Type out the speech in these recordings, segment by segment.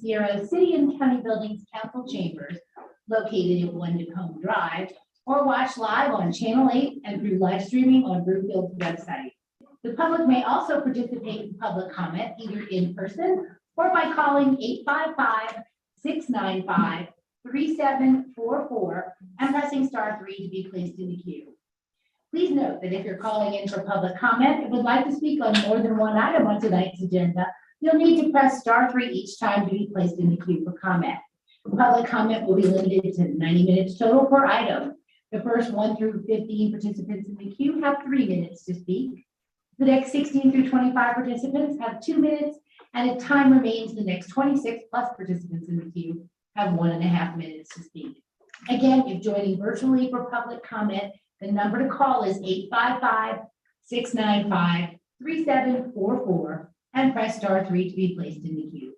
360 City and County Buildings Council Chambers located at 1 Tacoma Drive, or watch live on Channel 8 and through live streaming on Burnfield's website. The public may also participate in public comment either in person or by calling 855-695-3744 and pressing *3 to be placed in the queue. Please note that if you're calling in for public comment and would like to speak on more than one item on tonight's agenda, you'll need to press *3 each time to be placed in the queue for comment. Public comment will be limited to 90 minutes total per item. The first 1 through 15 participants in the queue have 3 minutes to speak. The next 16 through 25 participants have 2 minutes, and if time remains, the next 26 plus participants in the queue have 1.5 minutes to speak. Again, if joining virtually for public comment, the number to call is 855-695-3744 and press *3 to be placed in the queue.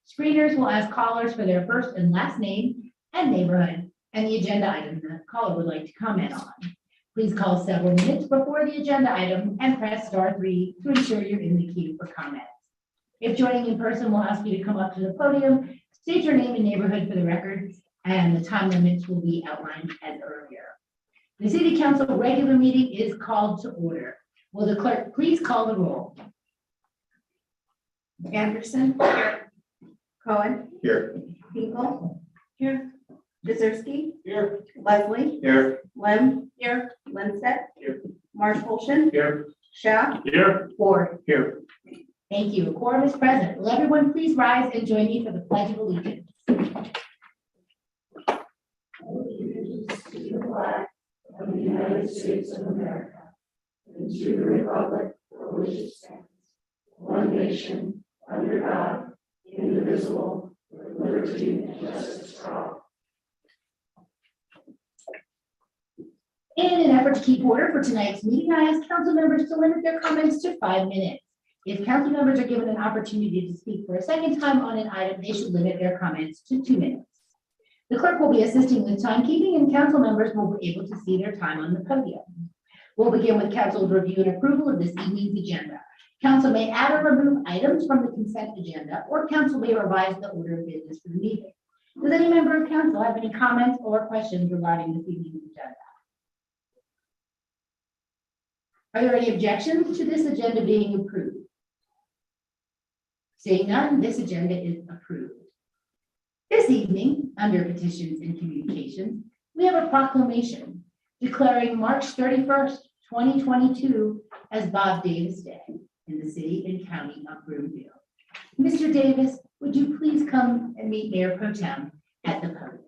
Screeners will ask callers for their first and last name and neighborhood and the agenda item the caller would like to comment on. Please call several minutes before the agenda item and press *3 to ensure you're in the queue for comments. If joining in person, we'll ask you to come up to the podium, state your name and neighborhood for the record, and the time limits will be outlined as earlier. The City Council regular meeting is called to order. Will the clerk please call the roll? Anderson. Here. Cohen. Here. Hinkle. Here. Jezierski. Here. Leslie. Here. Lim. Here. Lindstedt. Here. Marsh-Holston. Here. Schaaf. Here. Ford. Here. Thank you. A quorum is present. Will everyone please rise and join me for the Pledge of Allegiance? Allegiance to the flag of the United States of America and to the republic for which it stands, one nation, under God, indivisible, with liberty and justice for all. In an effort to keep order for tonight's meeting, I ask council members to limit their comments to 5 minutes. If council members are given an opportunity to speak for a second time on an item, they should limit their comments to 2 minutes. The clerk will be assisting with timekeeping, and council members will be able to see their time on the podium. We'll begin with council's review and approval of this evening's agenda. Council may add or remove items from the consent agenda, or council may revise the order of business for the meeting. Does any member of council have any comments or questions regarding this evening's agenda? Are there any objections to this agenda being approved? Seeing none, this agenda is approved. This evening, under petitions and communications, we have a proclamation declaring March 31st, 2022 as Bob Davis Day in the city and county of Burnfield. Mr. Davis, would you please come and meet Mayor Pro Tem at the podium?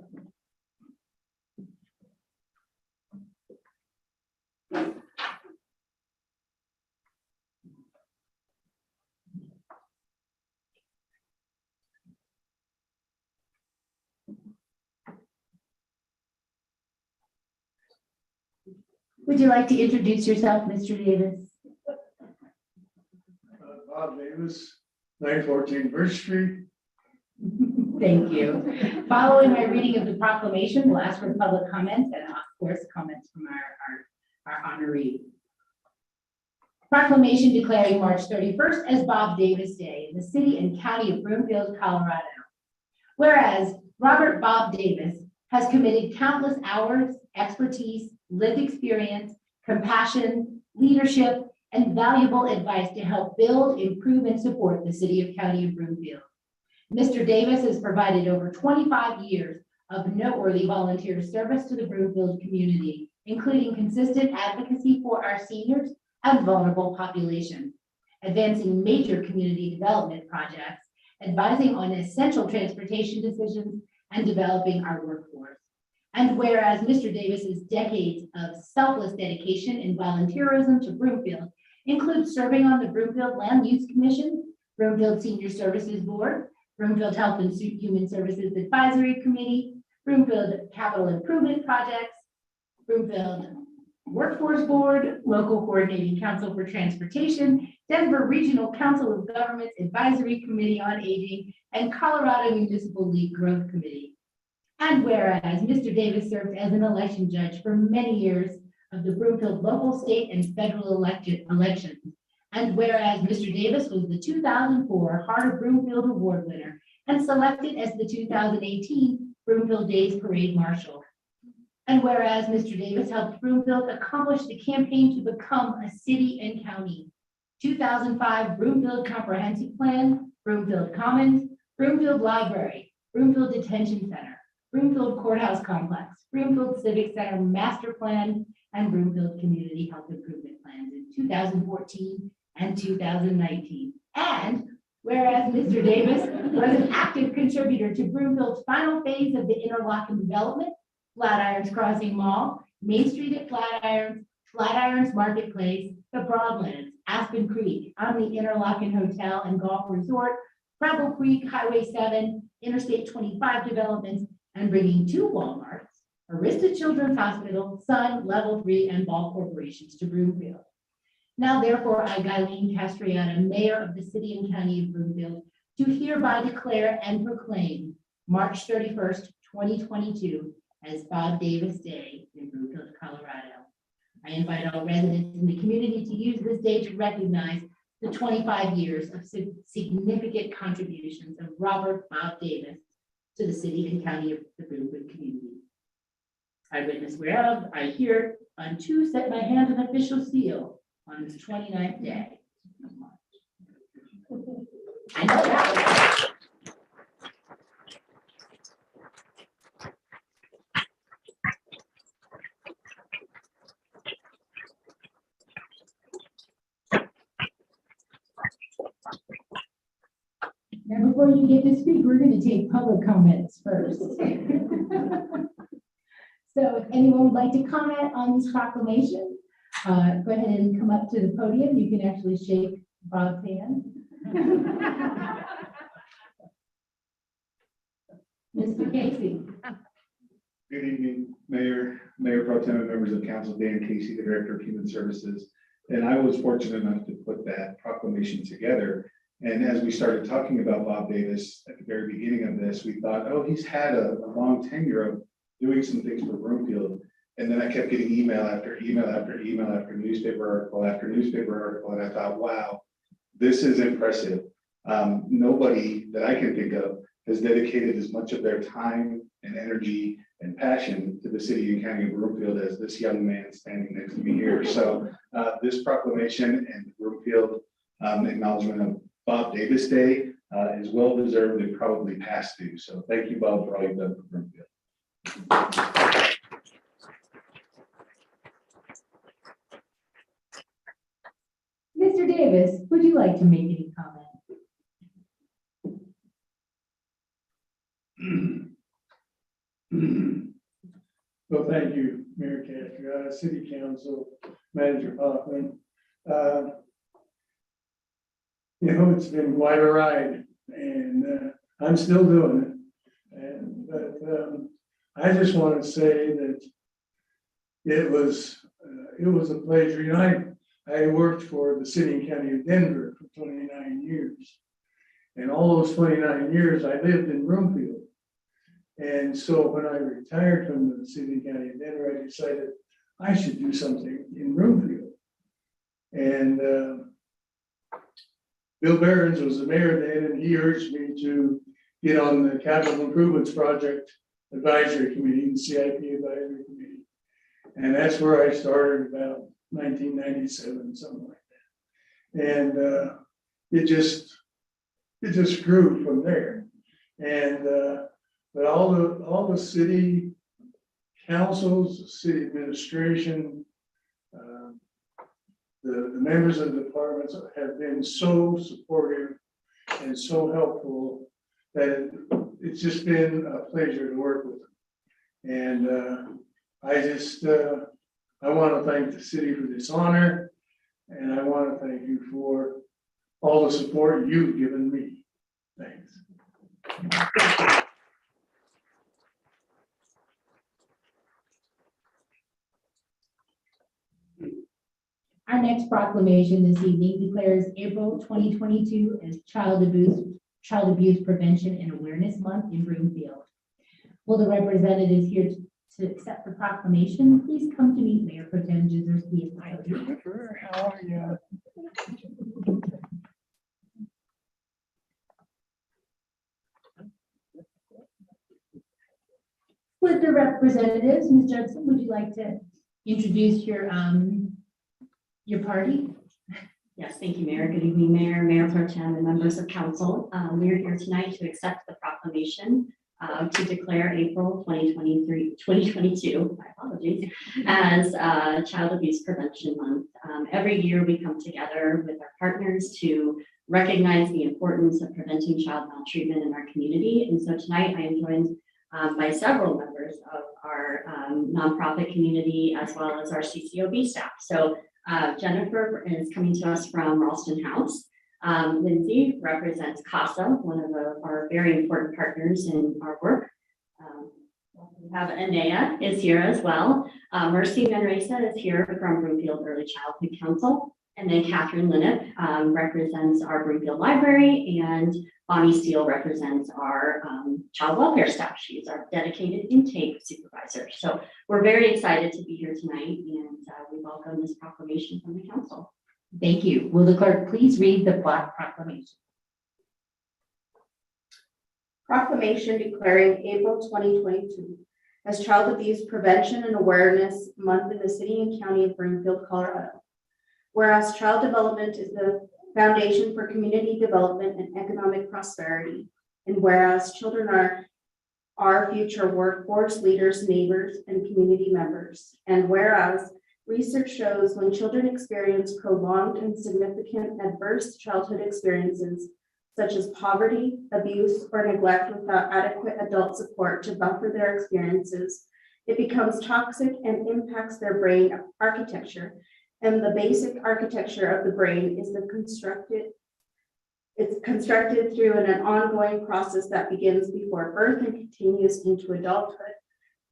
Would you like to introduce yourself, Mr. Davis? Bob Davis, 914 Birch Street. Thank you. Following my reading of the proclamation, we'll ask for public comments and, of course, comments from our honoree. Proclamation declaring March 31st as Bob Davis Day in the city and county of Burnfield, Colorado. Whereas Robert Bob Davis has committed countless hours, expertise, lived experience, compassion, leadership, and valuable advice to help build, improve, and support the city of county of Burnfield. Mr. Davis has provided over 25 years of noteworthy volunteer service to the Burnfield community, including consistent advocacy for our seniors and vulnerable populations, advancing major community development projects, advising on essential transportation decisions, and developing our workforce. And whereas Mr. Davis's decades of selfless dedication and volunteerism to Burnfield includes serving on the Burnfield Land Use Commission, Burnfield Senior Services Board, Burnfield Health and Human Services Advisory Committee, Burnfield Capital Improvement Projects, Burnfield Workforce Board, Local Coordinating Council for Transportation, Denver Regional Council of Governments Advisory Committee on Aging, and Colorado Municipal League Growth Committee. And whereas Mr. Davis served as an election judge for many years of the Burnfield local, state, and federal elections. And whereas Mr. Davis was the 2004 Heart of Burnfield Award winner and selected as the 2018 Broomfield Days Parade Marshal. And whereas Mr. Davis helped Broomfield accomplish the campaign to become a city and county, 2005 Broomfield Comprehensive Plan, Broomfield Commons, Broomfield Library, Broomfield Detention Center, Broomfield Courthouse Complex, Broomfield Civic Center Master Plan, and Broomfield Community Health Improvement Plans in 2014 and 2019. And whereas Mr. Davis was an active contributor to Broomfield's final phase of the interlocking development, Flatirons Crossing Mall, Main Street at Flatirons Marketplace, the Broadlands, Aspen Creek, Omni Interlochen Hotel and Golf Resort, Preble Creek, Highway 7, Interstate 25 developments, and bringing 2 Walmarts, Arista Children's Hospital, Sun, Level 3, and Ball Corporations to Broomfield. Now therefore, I, Guyleen Castriana, Mayor of the City and County of Broomfield, do hereby declare and proclaim March 31st, 2022 as Bob Davis Day in Broomfield, Colorado. I invite all residents in the community to use this day to recognize the 25 years of significant contributions of Robert Bob Davis to the city and county of the Broomfield community. I witness whereof, I hear unto set my hand an official seal on this 29th day of March. I know that. Now, before you get to speak, we're going to take public comments first. So if anyone would like to comment on this proclamation, go ahead and come up to the podium. You can actually shake Bob's hand. Mr. Casey. Good evening, Mayor Pro Tem and members of council, Dan Casey, the Director of Human Services. And I was fortunate enough to put that proclamation together. And as we started talking about Bob Davis at the very beginning of this, we thought, oh, he's had a long tenure of doing some things for Broomfield. And then I kept getting email after email after email after newspaper article after newspaper article. And I thought, wow, this is impressive. Nobody that I can think of has dedicated as much of their time and energy and passion to the city and county of Broomfield as this young man standing next to me here. So this proclamation and Broomfield acknowledgement of Bob Davis Day is well deserved and probably past due. So thank you, Bob, for all you've done for Broomfield. Mr. Davis, would you like to make any comment? Well, thank you, Mayor Castro, City Council, Manager Hoffman. It's been quite a ride, and I'm still doing it. But I just want to say that it was a pleasure. I worked for the City and County of Denver for 29 years, and all those 29 years I lived in Broomfield. And so when I retired from the City and County of Denver, I decided I should do something in Broomfield. And Bill Behrens was the mayor then, and he urged me to get on the Capital Improvements Project Advisory Committee, the CIP Advisory Committee. And that's where I started about 1997, something like that. And it just grew from there. And but all the city councils, the city administration, the members of the departments have been so supportive and so helpful that it's just been a pleasure to work with them. And I want to thank the city for this honor, and I want to thank you for all the support you've given me. Thanks. Our next proclamation this evening declares April 2022 as Child Abuse Prevention and Awareness Month in Broomfield. Will the representatives here to accept the proclamation please come to meet Mayor Pro Tem Jezierski? Jennifer, how are you? with the representatives, Ms. Judson, would you like to introduce your party? Yes, thank you, Mayor. Good evening, Mayor Pro Tem, and members of council. We are here tonight to accept the proclamation to declare April 2022, my apologies, as Child Abuse Prevention Month. Every year we come together with our partners to recognize the importance of preventing child maltreatment in our community. And so tonight I am joined by several members of our nonprofit community as well as our CCOB staff. So Jennifer is coming to us from Ralston House. Lindsay represents CASA, one of our very important partners in our work. We have Anea is here as well. Mercy Manresa is here from Burnfield Early Childhood Council. And then Catherine Linnip represents our Burnfield Library, and Bonnie Steele represents our child welfare staff. She's our dedicated intake supervisor. So we're very excited to be here tonight, and we welcome this proclamation from the council. Thank you. Will the clerk please read the proclamation? Proclamation declaring April 2022 as Child Abuse Prevention and Awareness Month in the city and county of Burnfield, Colorado. Whereas child development is the foundation for community development and economic prosperity, and whereas children are our future workforce leaders, neighbors, and community members, and whereas research shows when children experience prolonged and significant adverse childhood experiences, such as poverty, abuse, or neglect without adequate adult support to buffer their experiences, it becomes toxic and impacts their brain architecture. And the basic architecture of the brain is constructed through an ongoing process that begins before birth and continues into adulthood.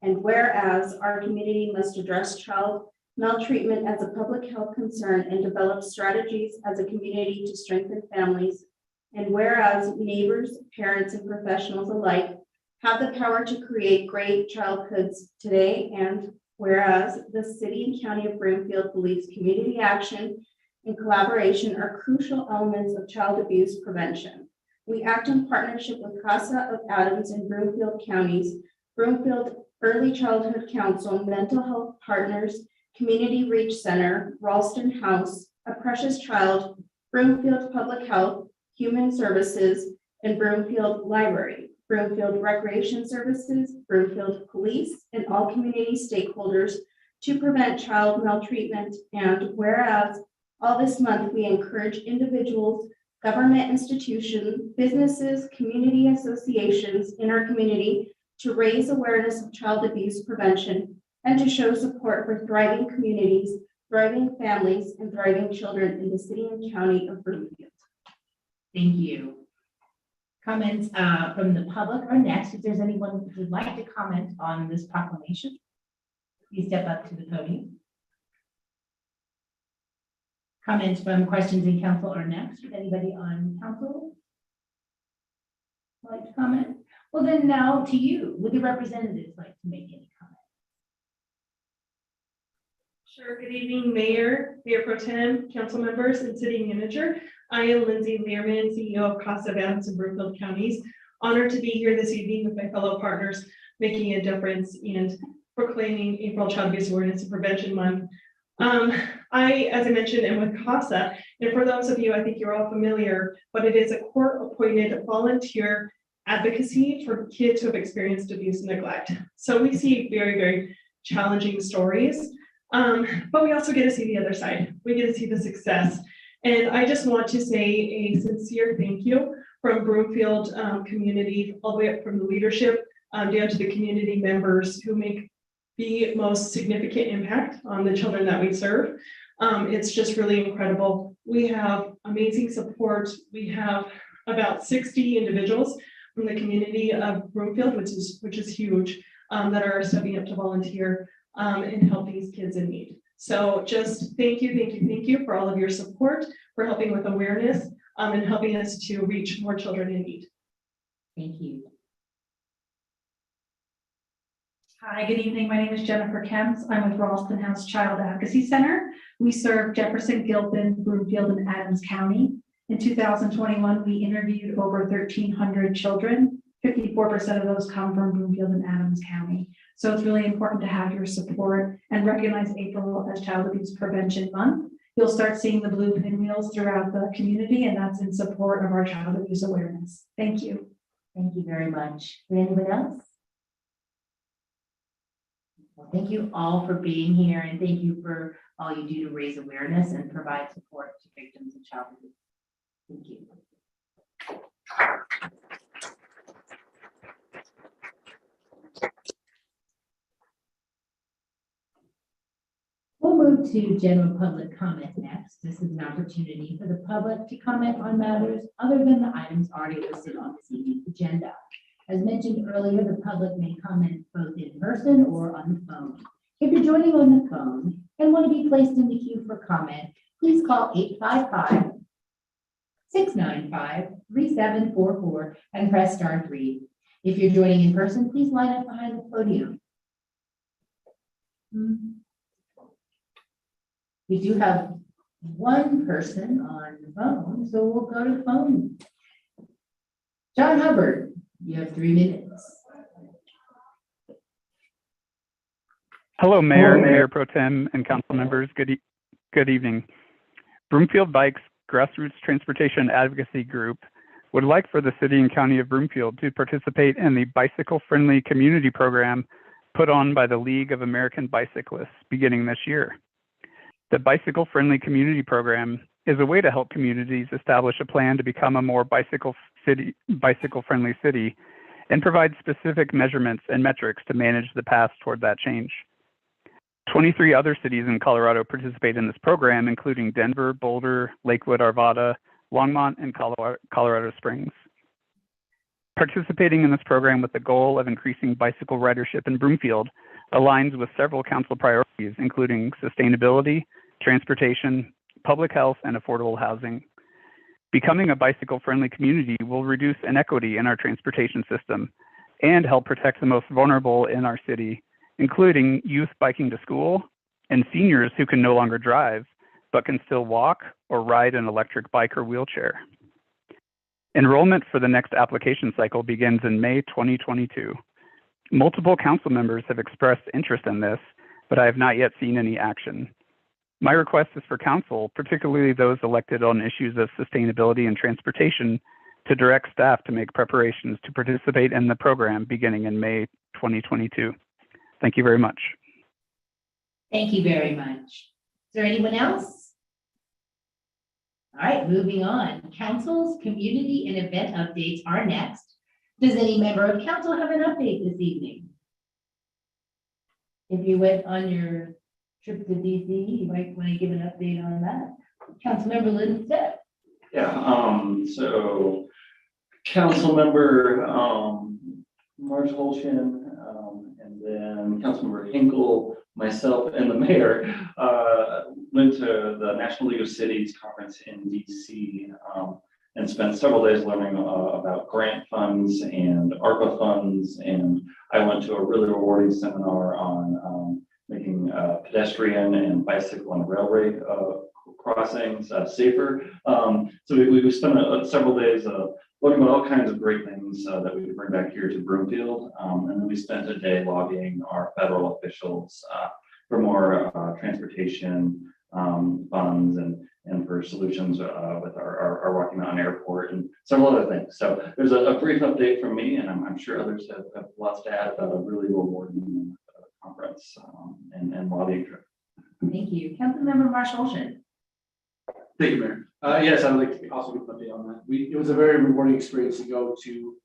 And whereas our community must address child maltreatment as a public health concern and develop strategies as a community to strengthen families. And whereas neighbors, parents, and professionals alike have the power to create great childhoods today, and whereas the city and county of Burnfield believes community action and collaboration are crucial elements of child abuse prevention. We act in partnership with CASA of Adams and Burnfield counties, Burnfield Early Childhood Council, Mental Health Partners, Community Reach Center, Ralston House, A Precious Child, Burnfield Public Health, Human Services, and Burnfield Library, Burnfield Recreation Services, Burnfield Police, and all community stakeholders to prevent child maltreatment. And whereas all this month we encourage individuals, government institutions, businesses, community associations in our community to raise awareness of child abuse prevention and to show support for thriving communities, thriving families, and thriving children in the city and county of Burnfield. Thank you. Comments from the public are next. If there's anyone who would like to comment on this proclamation, please step up to the podium. Comments from questions in council are next. Would anybody on council like to comment? Well, then now to you. Would the representatives like to make any comments? Sure. Good evening, Mayor Pro Tem, council members, and city manager. I am Lindsay Learman, CEO of CASA of Adams and Burnfield counties. Honored to be here this evening with my fellow partners, making a difference and proclaiming April Child Abuse Awareness and Prevention Month. As I mentioned, am with CASA, and for those of you, I think you're all familiar, but it is a court-appointed volunteer advocacy for kids who have experienced abuse and neglect. So we see very, very challenging stories, but we also get to see the other side. We get to see the success. And I just want to say a sincere thank you from Burnfield community, all the way up from the leadership down to the community members who make the most significant impact on the children that we serve. It's just really incredible. We have amazing support. We have about 60 individuals from the community of Burnfield, which is huge, that are stepping up to volunteer and help these kids in need. So just thank you for all of your support, for helping with awareness and helping us to reach more children in need. Thank you. Hi, good evening. My name is Jennifer Kemp. I'm with Ralston House Child Advocacy Center. We serve Jefferson, Gilpin, Burnfield, and Adams County. In 2021, we interviewed over 1,300 children 54% of those come from Broomfield and Adams County. So it's really important to have your support and recognize April as Child Abuse Prevention Month. You'll start seeing the blue pinwheels throughout the community, and that's in support of our child abuse awareness. Thank you. Thank you very much. Anyone else? Well, thank you all for being here, and thank you for all you do to raise awareness and provide support to victims of child abuse. Thank you. We'll move to general public comment next. This is an opportunity for the public to comment on matters other than the items already listed on this evening's agenda. As mentioned earlier, the public may comment both in person or on the phone. If you're joining on the phone and want to be placed in the queue for comment, please call 855-695-3744 and press *3. If you're joining in person, please line up behind the podium. We do have one person on the phone, so we'll go to the phone. John Hubbard, you have 3 minutes. Hello, Mayor Pro Tem, and council members. Good evening. Broomfield Bikes Grassroots Transportation Advocacy Group would like for the city and county of Broomfield to participate in the bicycle-friendly community program put on by the League of American Bicyclists beginning this year. The bicycle-friendly community program is a way to help communities establish a plan to become a more bicycle-friendly city and provide specific measurements and metrics to manage the path toward that change. 23 other cities in Colorado participate in this program, including Denver, Boulder, Lakewood, Arvada, Longmont, and Colorado Springs. Participating in this program with the goal of increasing bicycle ridership in Broomfield aligns with several council priorities, including sustainability, transportation, public health, and affordable housing. Becoming a bicycle-friendly community will reduce inequity in our transportation system and help protect the most vulnerable in our city, including youth biking to school and seniors who can no longer drive, but can still walk or ride an electric bike or wheelchair. Enrollment for the next application cycle begins in May 2022. Multiple council members have expressed interest in this, but I have not yet seen any action. My request is for council, particularly those elected on issues of sustainability and transportation, to direct staff to make preparations to participate in the program beginning in May 2022. Thank you very much. Thank you very much. Is there anyone else? All right, moving on. Council's community and event updates are next. Does any member of council have an update this evening? If you went on your trip to DC, you might want to give an update on that. Councilmember Lindstedt. Yeah, so Councilmember Marge Holshin, and then Councilmember Hinkle, myself, and the mayor went to the National League of Cities conference in DC and spent several days learning about grant funds and ARPA funds. And I went to a really rewarding seminar on making pedestrian and bicycle and railway crossings safer. So we spent several days learning about all kinds of great things that we could bring back here to Broomfield. And then we spent a day lobbying our federal officials for more transportation funds and for solutions with our Rocky Mountain Airport and several other things. So there's a brief update from me, and I'm sure others have lots to add about a really rewarding conference and lobbying trip. Thank you. Councilmember Marge Holshin. Thank you, Mayor. Yes, I would like to also give an update on that. It was a very rewarding experience to go to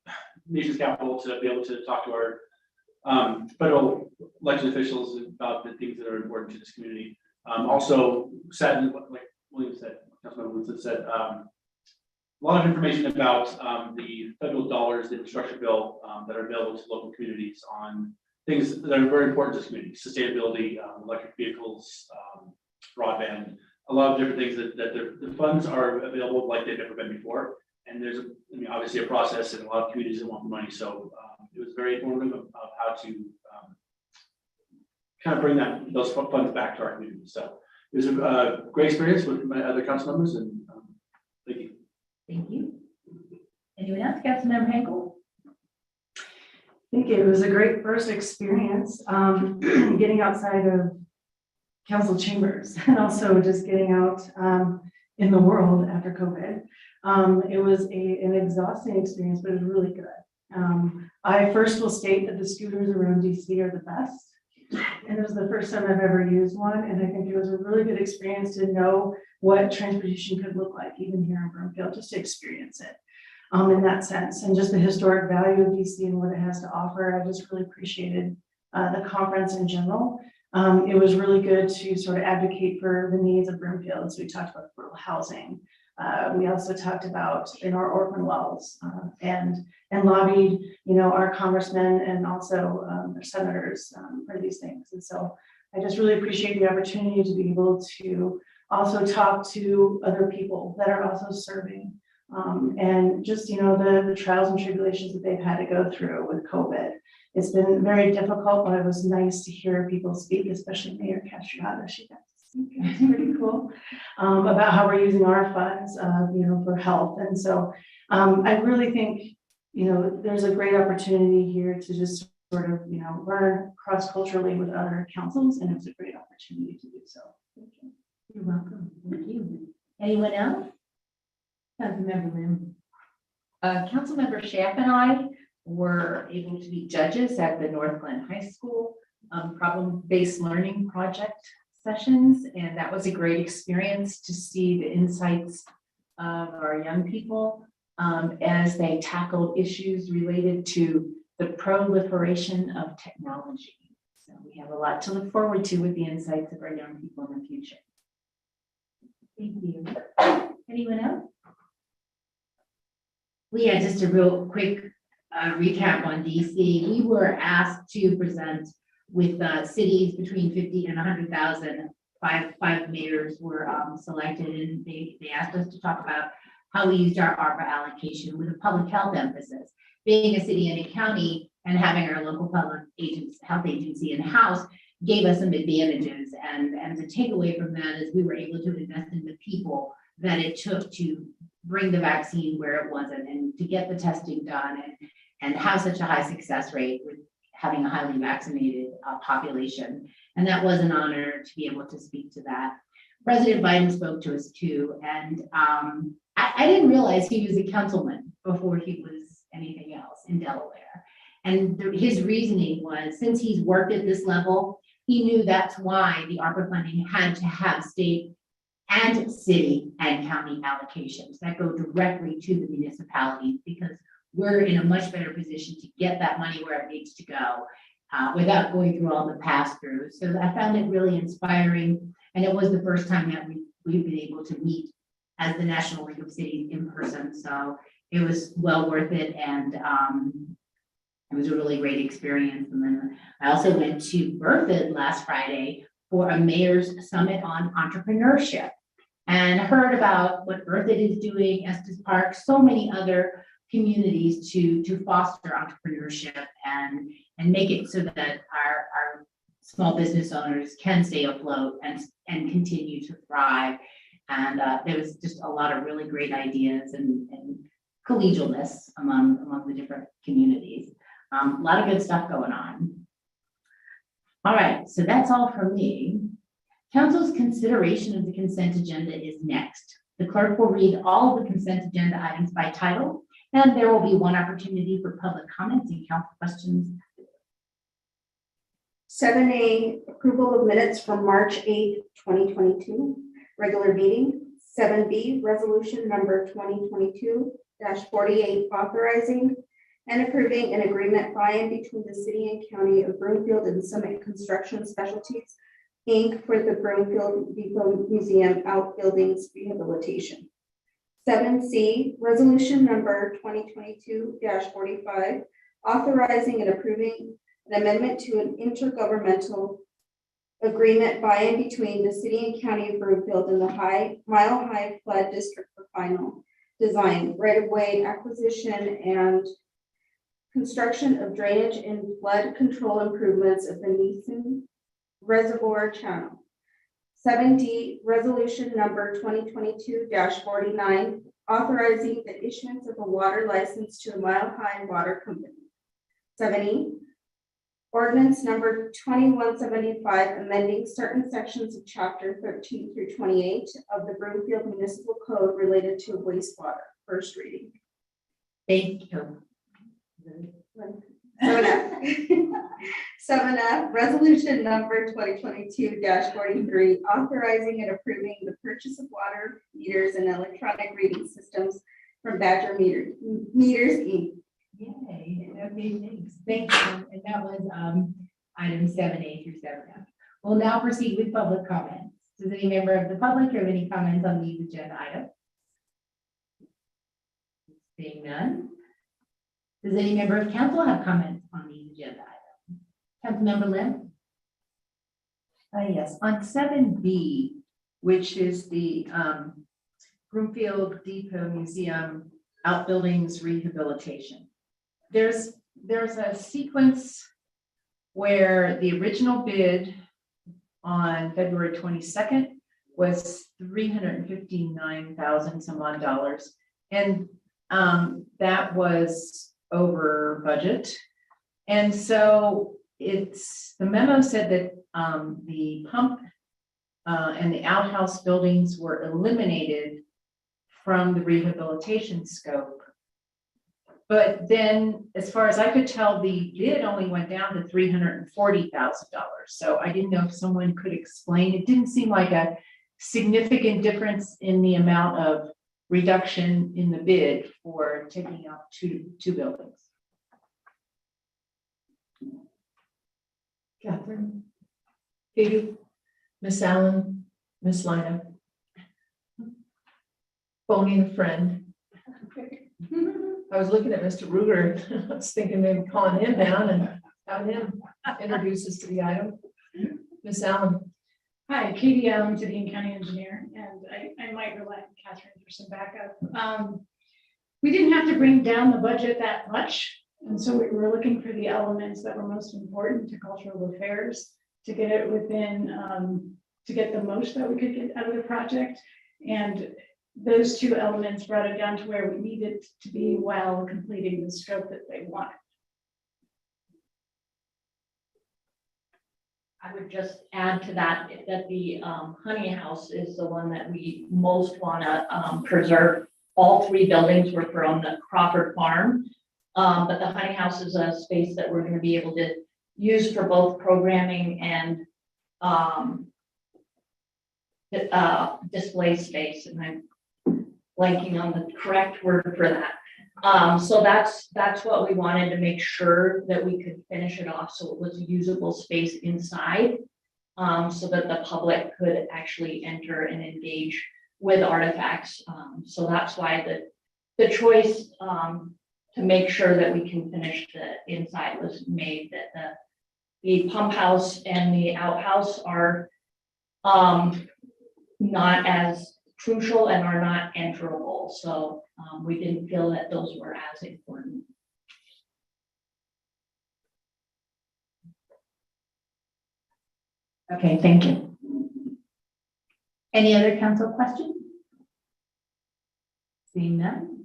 nation's capital to be able to talk to our federal elected officials about the things that are important to this community. Also, sat in, like William said, Councilmember Williams said, a lot of information about the federal dollars, the infrastructure bill that are available to local communities on things that are very important to this community: sustainability, electric vehicles, broadband. A lot of different things that the funds are available like they've never been before. And there's, obviously a process and a lot of communities that want the money. So it was very informative of how to kind of bring those funds back to our community. So it was a great experience with my other council members, and thank you. Thank you. Anyone else? Councilmember Henkel. think it was a great first experience, getting outside of council chambers and also just getting out in the world after COVID. It was an exhausting experience, but it was really good. I first will state that the scooters around DC are the best. And it was the first time I've ever used one. And I think it was a really good experience to know what transportation could look like, even here in Burnfield, just to experience it in that sense. And just the historic value of DC and what it has to offer. I just really appreciated the conference in general. It was really good to sort of advocate for the needs of Burnfield. So we talked about affordable housing. We also talked about in our orphan wells and lobbied, our congressmen and also our senators for these things. And so I just really appreciate the opportunity to be able to also talk to other people that are also serving and just, the trials and tribulations that they've had to go through with COVID. It's been very difficult, but it was nice to hear people speak, especially Mayor Castrata. She got to speak. It's pretty cool about how we're using our funds, for health. And so I really think, there's a great opportunity here to just sort of, learn cross-culturally with other councils, and it's a great opportunity to do so. Thank you. You're welcome. Thank you. Anyone else? Councilmember Lim. Councilmember Schaaf and I were able to be judges at the North Glen High School problem-based learning project sessions, and that was a great experience to see the insights of our young people as they tackled issues related to the proliferation of technology. So we have a lot to look forward to with the insights of our young people in the future. Thank you. Anyone else? Leah, just a real quick recap on DC. We were asked to present with cities between 50 and 100,000. Five mayors were selected, and they asked us to talk about how we used our ARPA allocation with a public health emphasis. Being a city and a county and having our local public health agency in-house gave us some advantages. And the takeaway from that is we were able to invest in the people that it took to bring the vaccine where it wasn't, and to get the testing done and have such a high success rate with having a highly vaccinated population. And that was an honor to be able to speak to that. President Biden spoke to us too. And I didn't realize he was a councilman before he was anything else in Delaware. And his reasoning was, since he's worked at this level, he knew that's why the ARPA funding had to have state and city and county allocations that go directly to the municipalities, because we're in a much better position to get that money where it needs to go without going through all the pass-throughs. So I found it really inspiring. And it was the first time that we've been able to meet as the National League of Cities in person. So it was well worth it. And it was a really great experience. And then I also went to Burnfield last Friday for a mayor's summit on entrepreneurship, and heard about what Burnfield is doing, Estes Park, so many other communities to foster entrepreneurship and make it so that our small business owners can stay afloat and continue to thrive. And there was just a lot of really great ideas and collegialness among the different communities. A lot of good stuff going on. All right, so that's all from me. Council's consideration of the consent agenda is next. The clerk will read all of the consent agenda items by title, and there will be one opportunity for public comments and council questions. 7A, approval of minutes from March 8th, 2022, regular meeting. 7B, resolution number 2022-48, authorizing and approving an agreement by and between the city and county of Burnfield and Summit Construction Specialties, Inc. for the Burnfield Depot Museum outbuildings rehabilitation. 7C, resolution number 2022-45, authorizing and approving an amendment to an intergovernmental agreement by and between the city and county of Burnfield and the Mile High Flood District for final design, right-of-way acquisition, and construction of drainage and flood control improvements of the Neeson Reservoir Channel. 7D, resolution number 2022-49, authorizing the issuance of a water license to a Mile High Water Company. 7E. Ordinance number 2175, amending certain sections of chapter 13 through 28 of the Burnfield Municipal Code related to wastewater. First reading. Thank you. 7F, resolution number 2022-43, authorizing and approving the purchase of water meters and electronic reading systems from Badger Meters Inc. Yay, okay, thanks. Thank you. And that was, item 7A through 7F. We'll now proceed with public comments. Does any member of the public have any comments on these agenda items? Seeing none. Does any member of council have comments on these agenda items? Councilmember Lim? Yes, on 7B, which is the Broomfield Depot Museum outbuildings rehabilitation. There's a sequence where the original bid on February 22nd was $359,000 some odd dollars. And that was over budget. And so the memo said that the pump and the outhouse buildings were eliminated from the rehabilitation scope. But then, as far as I could tell, the bid only went down to $340,000. So I didn't know if someone could explain. It didn't seem like a significant difference in the amount of reduction in the bid for taking out two buildings. Catherine, Katie, Miss Allen, Miss Lina. Phoning a friend. I was looking at Mr. Ruger, I was thinking maybe calling him down and having him introduce us to the item. Miss Allen. Hi, Katie Allen, City and County Engineer, and I might rely on Catherine for some backup. We didn't have to bring down the budget that much, and so we were looking for the elements that were most important to cultural affairs to get it within, to get the most that we could get out of the project. And those two elements brought it down to where we needed to be while completing the scope that they wanted. I would just add to that, that the honey house is the one that we most want to preserve. All three buildings were from the Crawford Farm, but the honey house is a space that we're going to be able to use for both programming and display space. And I'm blanking on the correct word for that. So that's what we wanted to make sure that we could finish it off so it was a usable space inside, so that the public could actually enter and engage with artifacts. So that's why the choice to make sure that we can finish the inside was made, that the pump house and the outhouse are not as crucial and are not enterable. So we didn't feel that those were as important. Okay, thank you. Any other council questions? Seeing none.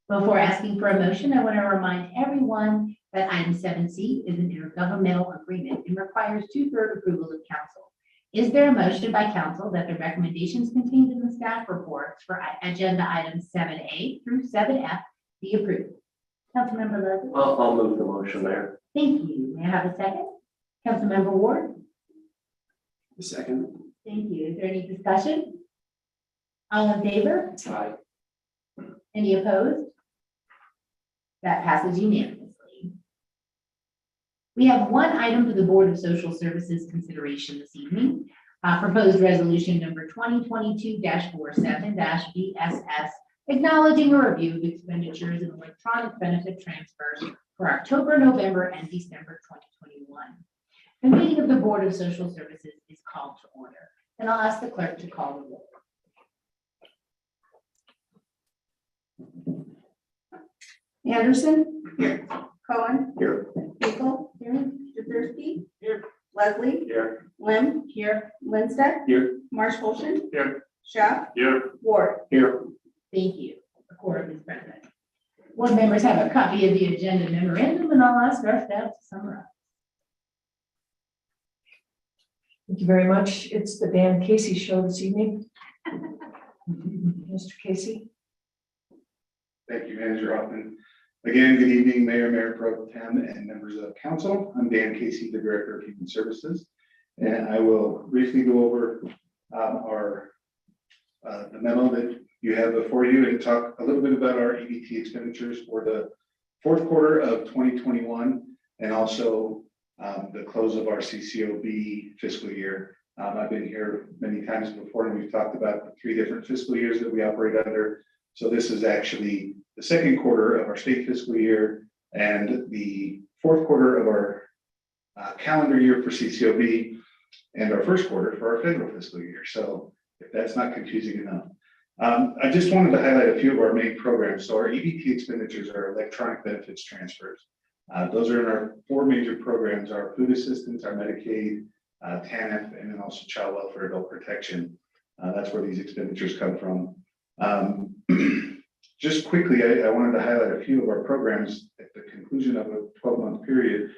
Before asking for a motion, I want to remind everyone that item 7C is an intergovernmental agreement and requires 2/3 approval of council. Is there a motion by council that the recommendations contained in the staff reports for agenda items 7A through 7F be approved? Councilmember Leslie? I'll move the motion, Mayor. Thank you. May I have a second? Councilmember Ward? The second. Thank you. Is there any discussion? All in favor? Aye. Any opposed? That passes unanimously. We have one item for the Board of Social Services consideration this evening. Proposed resolution number 2022-47-BSS, acknowledging a review of expenditures and electronic benefit transfers for October, November, and December 2021. The meeting of the Board of Social Services is called to order, and I'll ask the clerk to call the roll. Anderson. Here. Cohen. Here. Hinkle. Here. Jaworski. Here. Leslie. Here. Lim. Here. Lindstedt. Here. Marsh-Holston. Here. Schaaf. Here. Ward. Here. Thank you. The quorum is present. Board members have a copy of the agenda memorandum, and I'll ask our staff to summarize. Thank you very much. It's the Dan Casey show this evening. Mr. Casey. Thank you, Manager Hoffman. Again, good evening, Mayor Pro Tem, and members of council. I'm Dan Casey, the Director of Human Services, and I will briefly go over the memo that you have before you and talk a little bit about our EBT expenditures for the fourth quarter of 2021 and also the close of our CCOB fiscal year. I've been here many times before, and we've talked about the 3 different fiscal years that we operate under. So this is actually the second quarter of our state fiscal year and the fourth quarter of our calendar year for CCOB and our first quarter for our federal fiscal year. So if that's not confusing enough. I just wanted to highlight a few of our main programs. So our EBT expenditures are electronic benefits transfers. Those are in our 4 major programs, our food assistance, our Medicaid, TANF, and then also child welfare, adult protection. That's where these expenditures come from. Just quickly, I wanted to highlight a few of our programs at the conclusion of a 12-month period.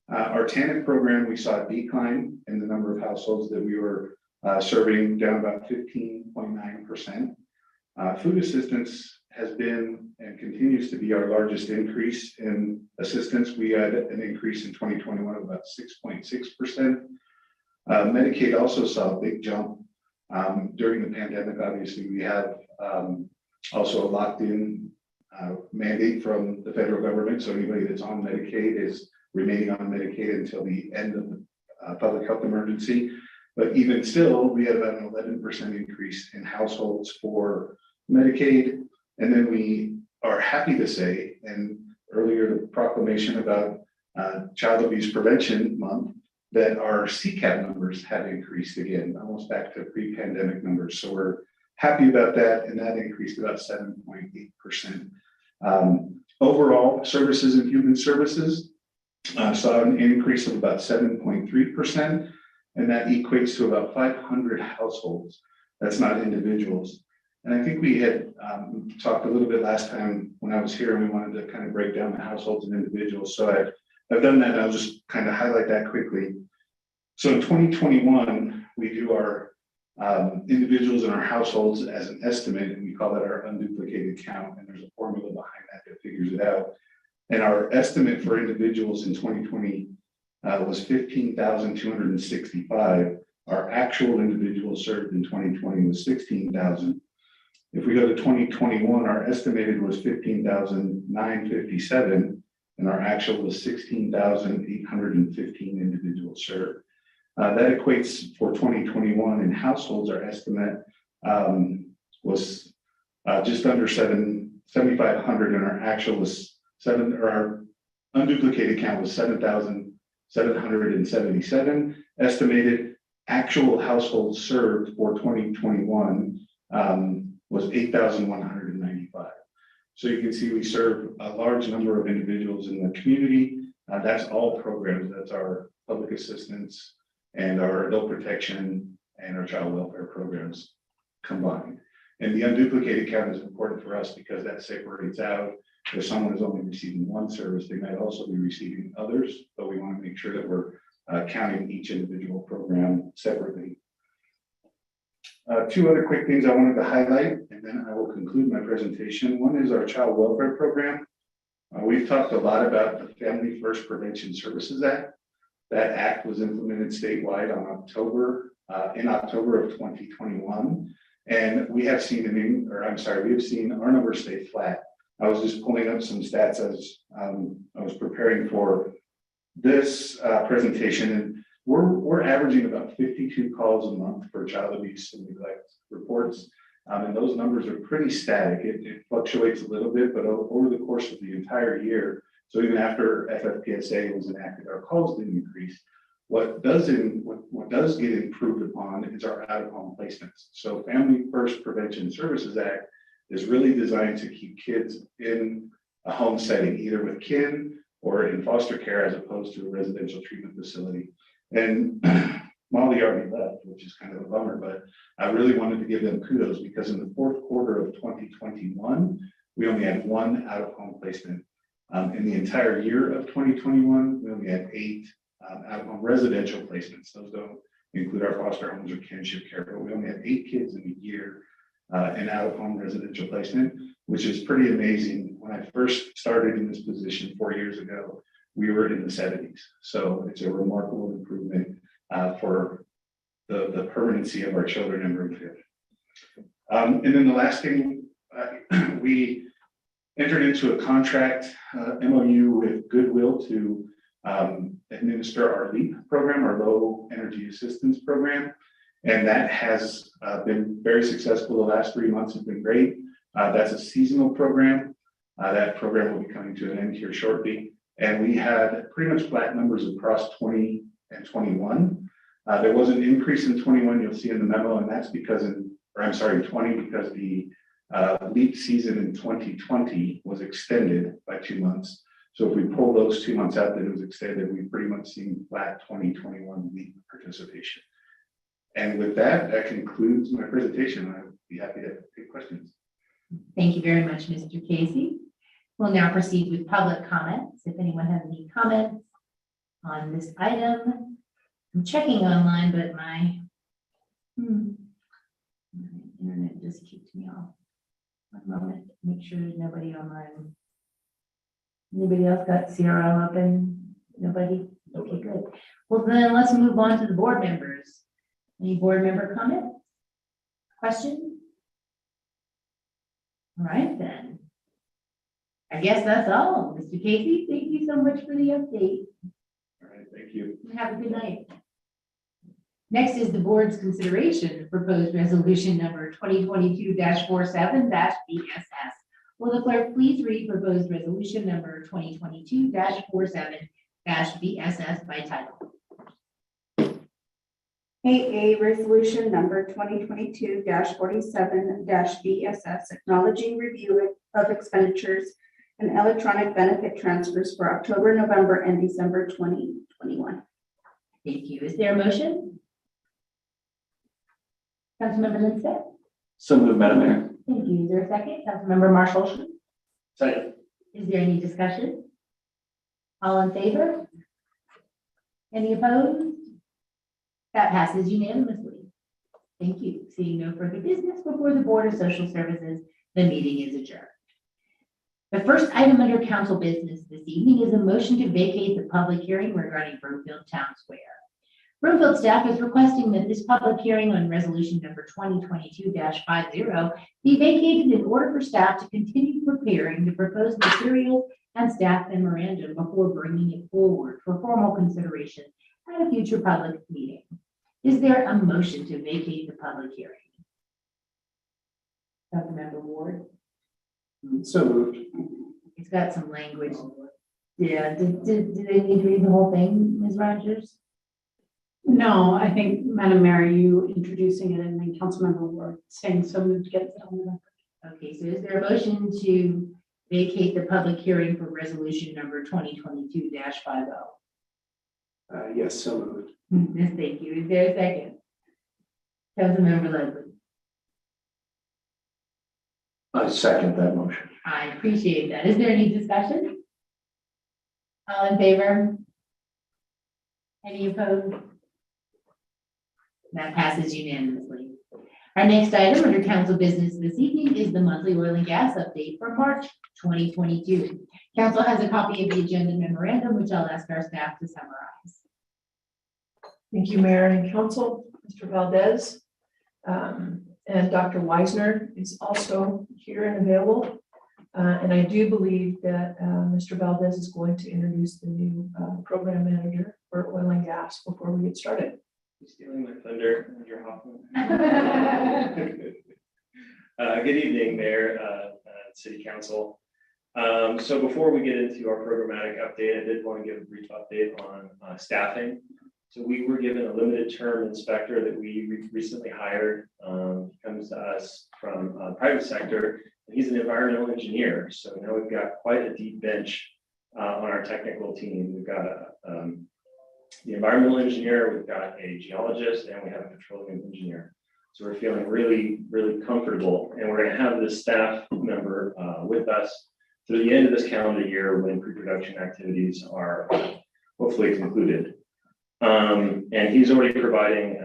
Our TANF program, we saw a decline in the number of households that we were serving, down about 15.9%. Food assistance has been and continues to be our largest increase in assistance. We had an increase in 2021 of about 6.6%. Medicaid also saw a big jump during the pandemic. Obviously, we have also a locked-in mandate from the federal government. So anybody that's on Medicaid is remaining on Medicaid until the end of the public health emergency. But even still, we had about an 11% increase in households for Medicaid. And then we are happy to say, and earlier the proclamation about Child Abuse Prevention Month, that our CCAP numbers have increased again, almost back to pre-pandemic numbers. So we're happy about that, and that increased about 7.8%. Overall, services and human services saw an increase of about 7.3%, and that equates to about 500 households. That's not individuals. And I think we had talked a little bit last time when I was here, and we wanted to kind of break down the households and individuals. So I've done that, and I'll just kind of highlight that quickly. So in 2021, we do our individuals and our households as an estimate, and we call that our unduplicated count, and there's a formula behind that that figures it out. And our estimate for individuals in 2020 was 15,265. Our actual individuals served in 2020 was 16,000. If we go to 2021, our estimated was 15,957, and our actual was 16,815 individuals served. That equates for 2021 in households. Our estimate was just under 7,500, and our actual was our unduplicated count was 7,777. Estimated actual households served for 2021 was 8,195. So you can see we serve a large number of individuals in the community. That's all programs. That's our public assistance and our adult protection and our child welfare programs combined. And the unduplicated count is important for us because that separates out if someone is only receiving one service, they might also be receiving others, but we want to make sure that we're counting each individual program separately. 2 other quick things I wanted to highlight, and then I will conclude my presentation. One is our child welfare program. We've talked a lot about the Family First Prevention Services Act. That act was implemented statewide in October of 2021. And we have seen we have seen our numbers stay flat. I was just pulling up some stats as I was preparing for this presentation, and we're averaging about 52 calls a month for child abuse and neglect reports. And those numbers are pretty static. It fluctuates a little bit, but over the course of the entire year, so even after FFPSA was enacted, our calls didn't increase. What does get improved upon is our out-of-home placements. So Family First Prevention Services Act is really designed to keep kids in a home setting, either with kin or in foster care, as opposed to a residential treatment facility. And Molly already left, which is kind of a bummer, but I really wanted to give them kudos because in the fourth quarter of 2021, we only had one out-of-home placement. In the entire year of 2021, we only had 8 out-of-home residential placements. Those don't include our foster homes or kinship care, but we only had 8 kids in a year in out-of-home residential placement, which is pretty amazing. When I first started in this position 4 years ago, we were in the 70s. So it's a remarkable improvement for the permanency of our children in Burnfield. And then the last thing, we entered into a contract MOU with Goodwill to administer our LEAP program, our low energy assistance program. And that has been very successful. The last 3 months have been great. That's a seasonal program. That program will be coming to an end here shortly. And we had pretty much flat numbers across 20 and 21. There was an increase in 21, you'll see in the memo, and that's because 20, because the LEAP season in 2020 was extended by 2 months. So if we pull those 2 months out that it was extended, we've pretty much seen flat 2021 LEAP participation. And with that, that concludes my presentation. I'd be happy to take questions. Thank you very much, Mr. Casey. We'll now proceed with public comments. If anyone has any comments on this item, I'm checking online, but my internet just kicked me off. One moment, make sure there's nobody online. Anybody else got CRM open? Nobody? Okay, good. Well, then let's move on to the board members. Any board member comments? Questions? All right, then. I guess that's all. Mr. Casey, thank you so much for the update. All right, thank you. Have a good night. Next is the board's consideration of proposed resolution number 2022-47-BSS. Will the clerk please read proposed resolution number 2022-47-BSS by title? AA resolution number 2022-47-BSS, acknowledging review of expenditures and electronic benefit transfers for October, November, and December 2021. Thank you. Is there a motion? Councilmember Lindstedt? So moved, Madam Mayor. Thank you. Is there a second? Councilmember Marshall? Second. Is there any discussion? All in favor? Any opposed? That passes unanimously. Thank you. Seeing no further business before the Board of Social Services, the meeting is adjourned. The first item under council business this evening is a motion to vacate the public hearing regarding Burnfield Town Square. Burnfield staff is requesting that this public hearing on resolution number 2022-50 be vacated in order for staff to continue preparing the proposed materials and staff memorandum before bringing it forward for formal consideration at a future public meeting. Is there a motion to vacate the public hearing? Councilmember Ward? So moved. It's got some language. Yeah, did they need to read the whole thing, Ms. Rogers? No, I think, Madam Mayor, you introducing it and then Councilmember Ward saying so moved to get it on the record. Okay, so is there a motion to vacate the public hearing for resolution number 2022-50? Yes, so moved. Yes, thank you. Is there a second? Councilmember Leslie? I second that motion. I appreciate that. Is there any discussion? All in favor? Any opposed? That passes unanimously. Our next item under council business this evening is the monthly oil and gas update for March 2022. Council has a copy of the agenda memorandum, which I'll ask our staff to summarize. Thank you, Mayor and Council, Mr. Valdez. And Dr. Weisner is also here and available. And I do believe that Mr. Valdez is going to introduce the new program manager for oil and gas before we get started. Stealing my thunder, Manager Hoffman. Good evening, Mayor, City Council. So before we get into our programmatic update, I did want to give a brief update on staffing. So we were given a limited term inspector that we recently hired. He comes to us from private sector. And he's an environmental engineer. So now we've got quite a deep bench on our technical team. We've got the environmental engineer, we've got a geologist, and we have a petroleum engineer. So we're feeling really, really comfortable, and we're gonna have this staff member with us through the end of this calendar year when pre-production activities are hopefully concluded. And he's already providing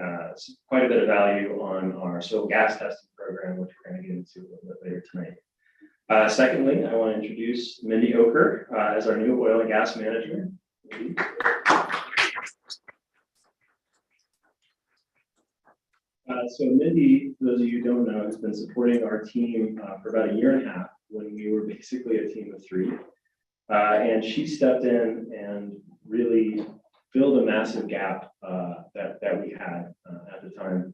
quite a bit of value on our soil gas testing program, which we're gonna get into a little bit later tonight. Secondly, I want to introduce Mindy Oker as our new oil and gas manager. So Mindy, for those of you who don't know, has been supporting our team for about 1.5 years when we were basically a team of 3. And she stepped in and really filled a massive gap that we had at the time.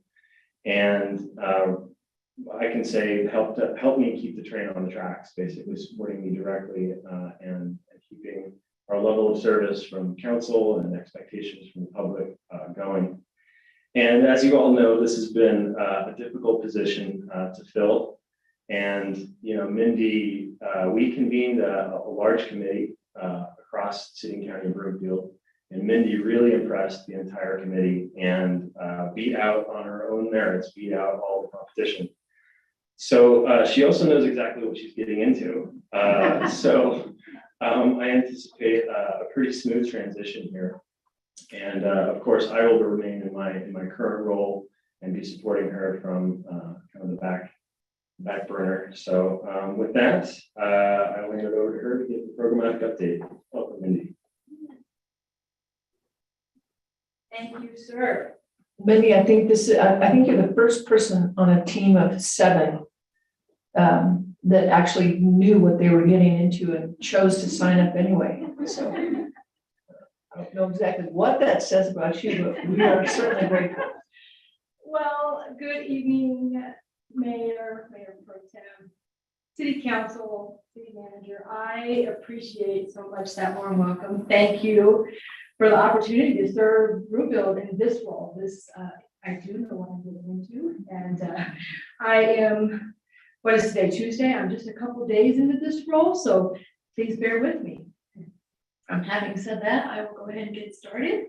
And I can say helped me keep the train on the tracks, basically supporting me directly and keeping our level of service from council and expectations from the public going. And as you all know, this has been a difficult position to fill. And, you know, Mindy, we convened a large committee across city and county of Burnfield. And Mindy really impressed the entire committee and beat out on her own merits, beat out all the competition. So she also knows exactly what she's getting into. So I anticipate a pretty smooth transition here. And of course, I will remain in my current role and be supporting her from kind of the back burner. So with that, I'll hand it over to her to give the programmatic update. Welcome, Mindy. Thank you, sir. Mindy, I think you're the first person on a team of 7 that actually knew what they were getting into and chose to sign up anyway. So I don't know exactly what that says about you, but we are certainly grateful. Well, good evening, Mayor Pro Tem, City Council, City Manager. I appreciate so much that warm welcome. Thank you for the opportunity to serve Burnfield in this role. I do know what I'm getting into, and I am, what is today, Tuesday? I'm just a couple days into this role, so please bear with me. Having said that, I will go ahead and get started.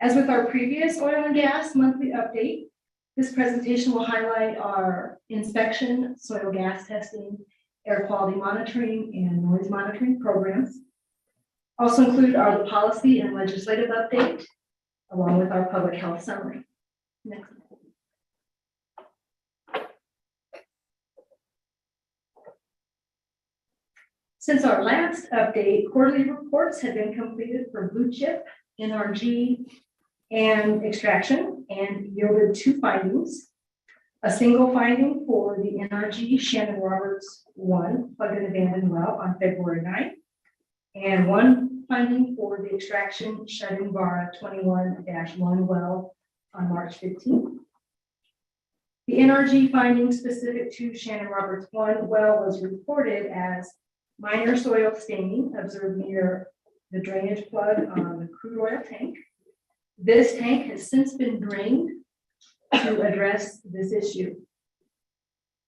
As with our previous oil and gas monthly update, this presentation will highlight our inspection, soil gas testing, air quality monitoring, and noise monitoring programs. Also included are the policy and legislative update, along with our public health summary. Next. Since our last update, quarterly reports have been completed for blue chip, NRG, and extraction, and yielded 2 findings. A single finding for the NRG Shannon Roberts 1 plug and abandoned well on February 9th, and 1 finding for the extraction shut-in Vara 21-1 well on March 15th. The NRG finding specific to Shannon Roberts 1 well was reported as minor soil staining observed near the drainage plug on the crude oil tank. This tank has since been drained to address this issue.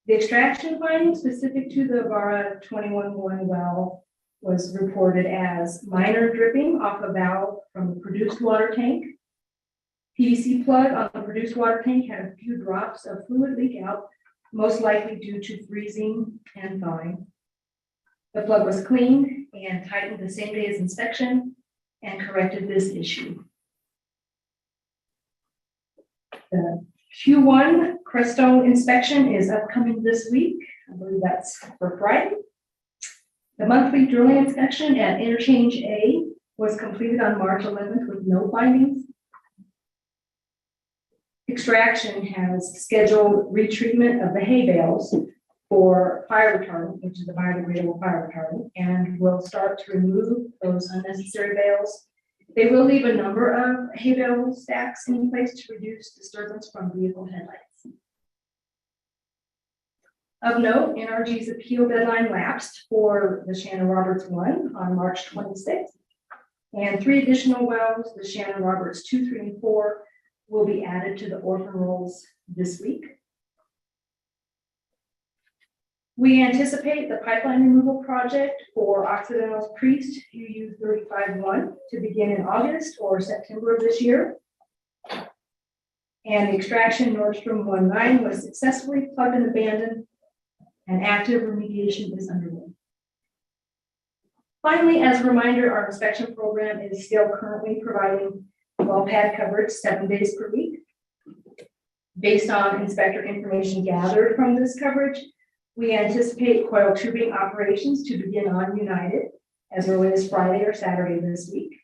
The extraction finding specific to the Vara 21-1 well was reported as minor dripping off a valve from the produced water tank. PVC plug on the produced water tank had a few drops of fluid leak out, most likely due to freezing and thawing. The plug was cleaned and tightened the same day as inspection and corrected this issue. The Q1 Crestone inspection is upcoming this week. I believe that's for Friday. The monthly drilling inspection at Interchange A was completed on March 11th with no findings. Extraction has scheduled retreatment of the hay bales for fire retardant, which is a biodegradable fire retardant, and will start to remove those unnecessary bales. They will leave a number of hay bale stacks in place to reduce disturbance from vehicle headlights. Of note, NRG's appeal deadline lapsed for the Shannon Roberts 1 on March 26th, and 3 additional wells, the Shannon Roberts 2, 3, and 4, will be added to the orphan rolls this week. We anticipate the pipeline removal project for Occidental's Priest UU 35-1 to begin in August or September of this year. And the extraction Nordstrom 19 was successfully plugged and abandoned, and active remediation is underway. Finally, as a reminder, our inspection program is still currently providing well pad coverage 7 days per week. Based on inspector information gathered from this coverage, we anticipate coil tubing operations to begin on United as early as Friday or Saturday this week.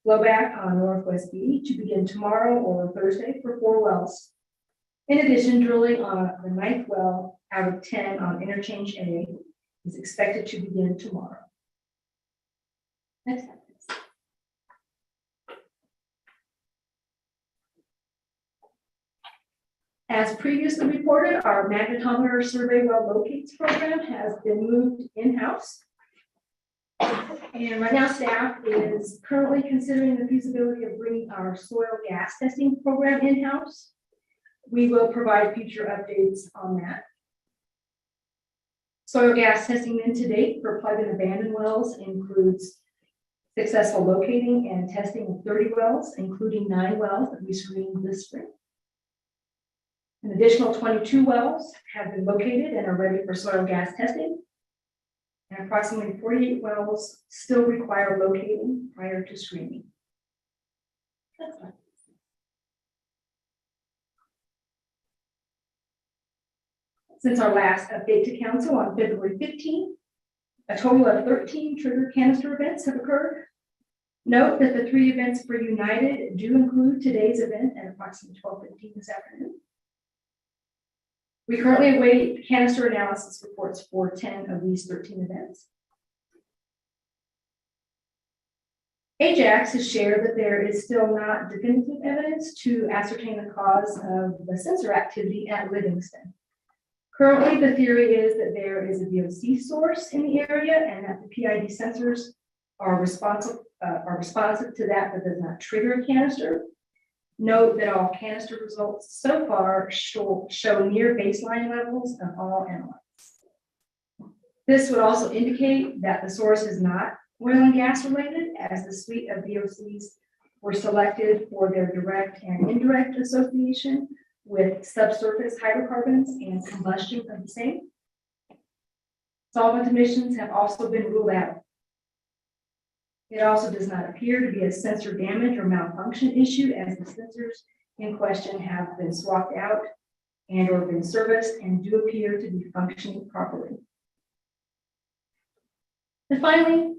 Flowback on Northwest B to begin tomorrow or Thursday for 4 wells. In addition, drilling on the 9th well out of 10 on interchange A is expected to begin tomorrow. Next slide, please. As previously reported, our magnetometer survey well locates program has been moved in-house. And right now staff is currently considering the feasibility of bringing our soil gas testing program in-house. We will provide future updates on that. Soil gas testing then to date for plug and abandoned wells includes successful locating and testing of 30 wells, including 9 wells that we screened this spring. An additional 22 wells have been located and are ready for soil gas testing. And approximately 48 wells still require locating prior to screening. That's fine. Since our last update to council on February 15th, a total of 13 trigger canister events have occurred. Note that the 3 events for United do include today's event at approximately 12:15 this afternoon. We currently await canister analysis reports for 10 of these 13 events. Ajax has shared that there is still not definitive evidence to ascertain the cause of the sensor activity at Livingston. Currently, the theory is that there is a VOC source in the area and that the PID sensors are responsive to that, but does not trigger a canister. Note that all canister results so far show near baseline levels of all analytes. This would also indicate that the source is not oil and gas related, as the suite of VOCs were selected for their direct and indirect association with subsurface hydrocarbons and combustion of the same. Solvent emissions have also been ruled out. It also does not appear to be a sensor damage or malfunction issue, as the sensors in question have been swapped out and or been serviced and do appear to be functioning properly. And finally,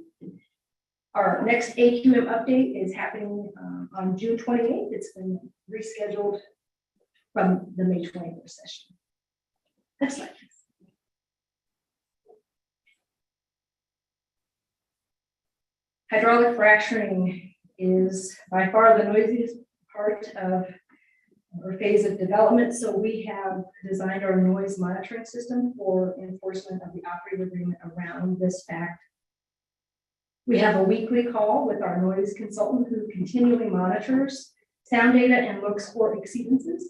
our next AQM update is happening on June 28th. It's been rescheduled from the May 21st session. Next slide, please. Hydraulic fracturing is by far the noisiest part of or phase of development. So we have designed our noise monitoring system for enforcement of the operator agreement around this fact. We have a weekly call with our noise consultant who continually monitors sound data and looks for exceedances.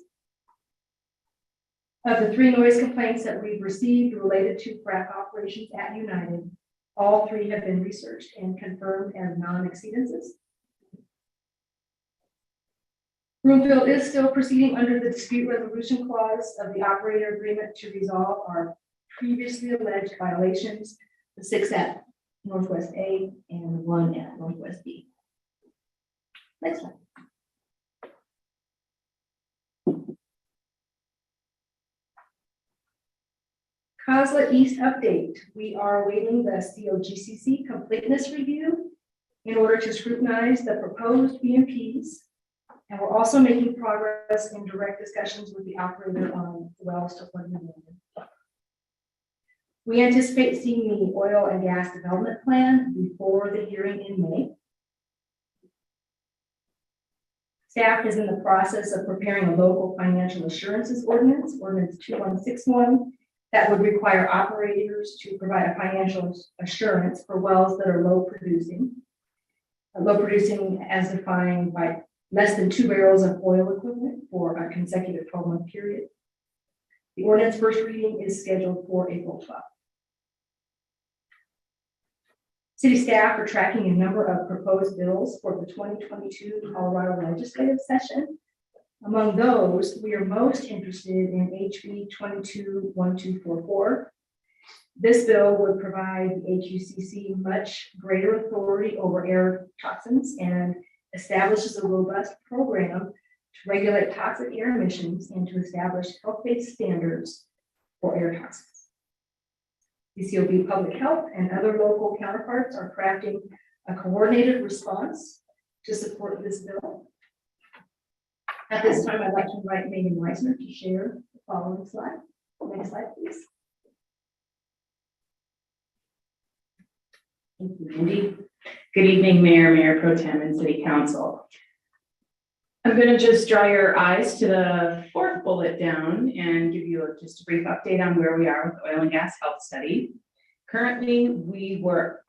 Of the 3 noise complaints that we've received related to frac operations at United, all 3 have been researched and confirmed as non-exceedances. Burnfield is still proceeding under the dispute resolution clause of the operator agreement to resolve our previously alleged violations, the 6 at Northwest A and the 1 at Northwest B. Next slide. Coslet East update. We are awaiting the COGCC completeness review in order to scrutinize the proposed BMPs. And we're also making progress in direct discussions with the operator on wells to plug in. We anticipate seeing the oil and gas development plan before the hearing in May. Staff is in the process of preparing a local financial assurances ordinance, ordinance 2161, that would require operators to provide a financial assurance for wells that are low producing as defined by less than 2 barrels of oil equivalent for a consecutive 12-month period. The ordinance first reading is scheduled for April 12th. City staff are tracking a number of proposed bills for the 2022 Colorado legislative session. Among those, we are most interested in HB 221244. This bill would provide the HUCC much greater authority over air toxins and establishes a robust program to regulate toxic air emissions and to establish health-based standards for air toxins. CCOB Public Health and other local counterparts are crafting a coordinated response to support this bill. At this time, I'd like to invite Megan Weisner to share the following slide. Next slide, please. Thank you, Mindy. Good evening, Mayor, Mayor Pro Tem, and City Council. I'm going to just draw your eyes to the fourth bullet down and give you just a brief update on where we are with the oil and gas health study. Currently, we were,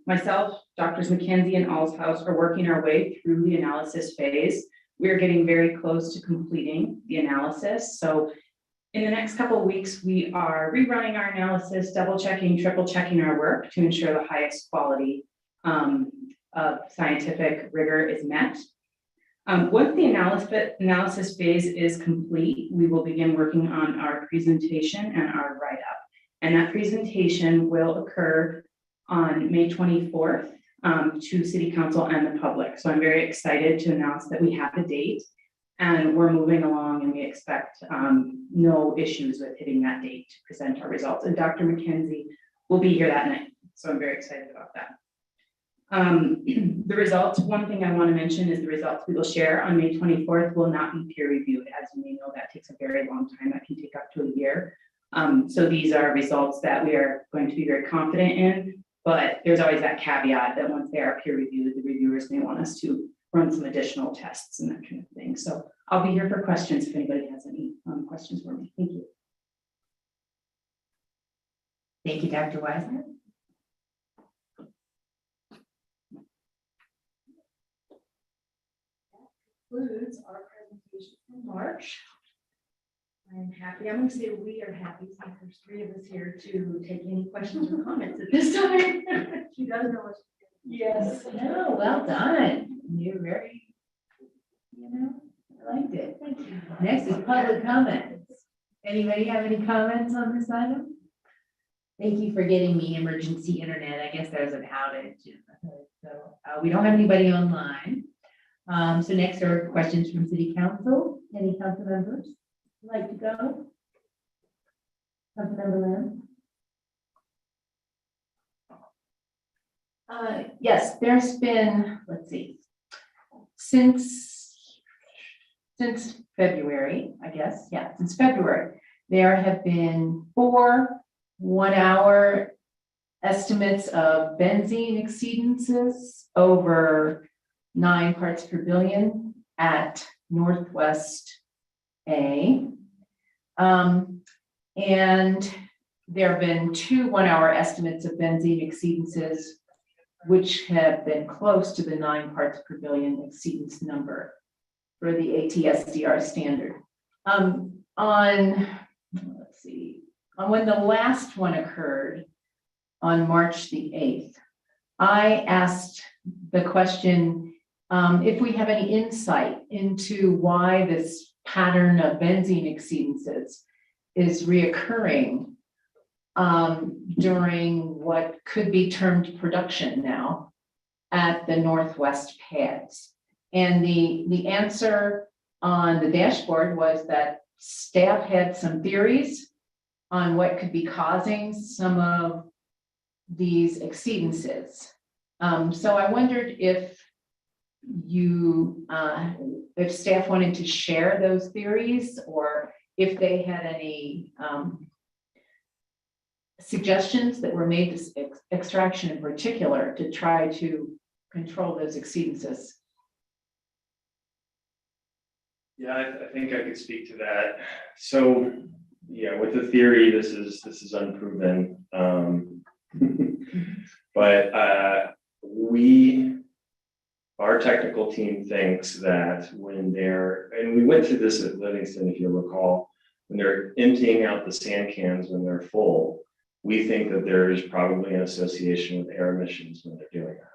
myself, Doctors McKenzie and Allshouse are working our way through the analysis phase. We're getting very close to completing the analysis. So in the next couple of weeks, we are rerunning our analysis, double checking, triple checking our work to ensure the highest quality of scientific rigor is met. Once the analysis phase is complete, we will begin working on our presentation and our write-up. And that presentation will occur on May 24th to City Council and the public. So I'm very excited to announce that we have the date and we're moving along, and we expect no issues with hitting that date to present our results. And Dr. McKenzie will be here that night. So I'm very excited about that. The results, one thing I want to mention is the results we will share on May 24th will not be peer reviewed. As you may know, that takes a very long time. That can take up to a year. So these are results that we are going to be very confident in, but there's always that caveat that once they are peer reviewed, the reviewers may want us to run some additional tests and that kind of thing. So I'll be here for questions if anybody has any questions for me. Thank you. Thank you, Dr. Weisner. Concludes our presentation from March. I'm happy, I'm going to say we are happy since there's three of us here to take any questions or comments at this time. She does know us. Yes. No, well done. You're very, I liked it. Thank you. Next is public comments. Anybody have any comments on this item? Thank you for getting me emergency internet. I guess there's an outage. So we don't have anybody online. So next are questions from City Council. Any council members like to go? Councilmember Lim? Yes, there's been, let's see, since February, I guess, yeah, since February, there have been 4 1-hour estimates of benzene exceedances over 9 parts per billion at Northwest A. And there have been 2 1-hour estimates of benzene exceedances, which have been close to the 9 parts per billion exceedance number for the ATSDR standard. Let's see, on when the last one occurred on March the 8th, I asked the question, if we have any insight into why this pattern of benzene exceedances is reoccurring during what could be termed production now at the Northwest pads. And the answer on the dashboard was that staff had some theories on what could be causing some of these exceedances. So I wondered if if staff wanted to share those theories, or if they had any suggestions that were made to extraction in particular to try to control those exceedances. Yeah, I think I could speak to that. So, yeah, with the theory, this is unproven. But our technical team thinks that when and we went through this at Livingston, if you recall, when they're emptying out the sand cans when they're full, we think that there is probably an association with air emissions when they're doing that.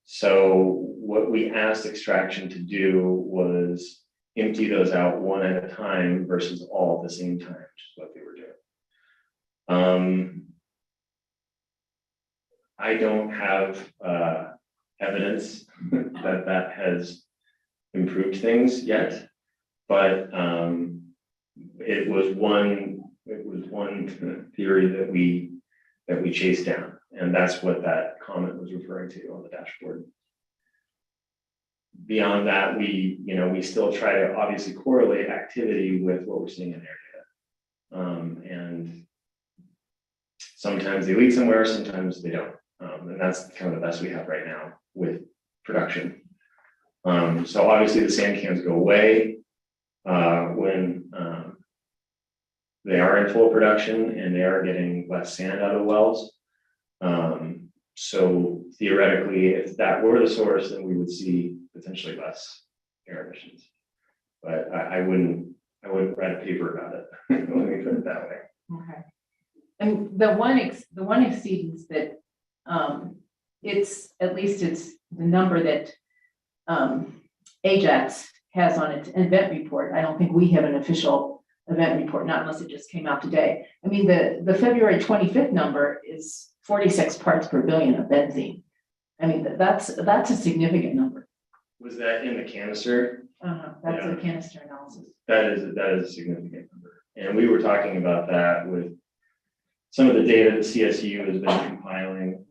So what we asked extraction to do was empty those out one at a time versus all at the same time, which is what they were doing. I don't have evidence that that has improved things yet, but it was one theory that we chased down, and that's what that comment was referring to on the dashboard. Beyond that, we still try to obviously correlate activity with what we're seeing in air data, and sometimes they lead somewhere, sometimes they don't. And that's kind of the best we have right now with production. So obviously the sand cans go away when they are in full production and they are getting less sand out of the wells. So theoretically, if that were the source, then we would see potentially less air emissions. But I wouldn't write a paper about it. Let me put it that way. Okay. And the one exceedance that it's the number that Ajax has on its event report. I don't think we have an official event report, not unless it just came out today. I mean, the February 25th number is 46 parts per billion of benzene. I mean, that's a significant number. Was that in the canister? That's a canister analysis. That is a significant number. And we were talking about that with some of the data that CSU has been compiling.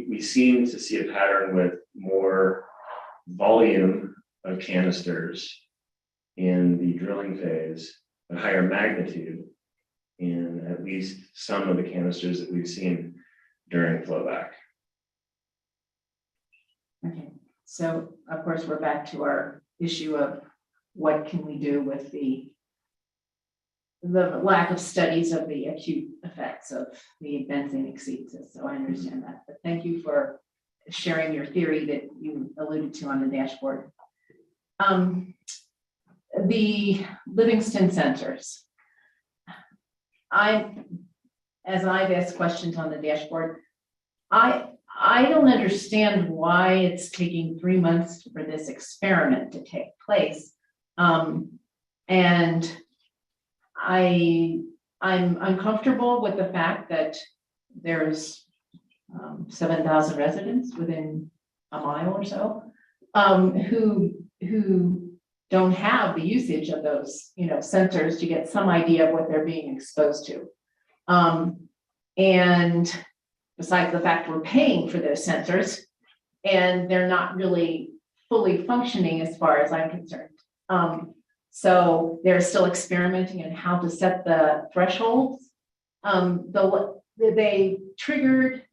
We seem to see a pattern with more volume of canisters in the drilling phase, a higher magnitude in at least some of the canisters that we've seen during flowback. Okay, so of course we're back to our issue of what can we do with the lack of studies of the acute effects of the benzene exceedances. So I understand that, but thank you for sharing your theory that you alluded to on the dashboard. The Livingston sensors. As I've asked questions on the dashboard, I don't understand why it's taking 3 months for this experiment to take place. And I'm uncomfortable with the fact that there's 7,000 residents within a mile or so who don't have the usage of those sensors to get some idea of what they're being exposed to. And besides the fact we're paying for those sensors and they're not really fully functioning as far as I'm concerned. So they're still experimenting in how to set the thresholds. They triggered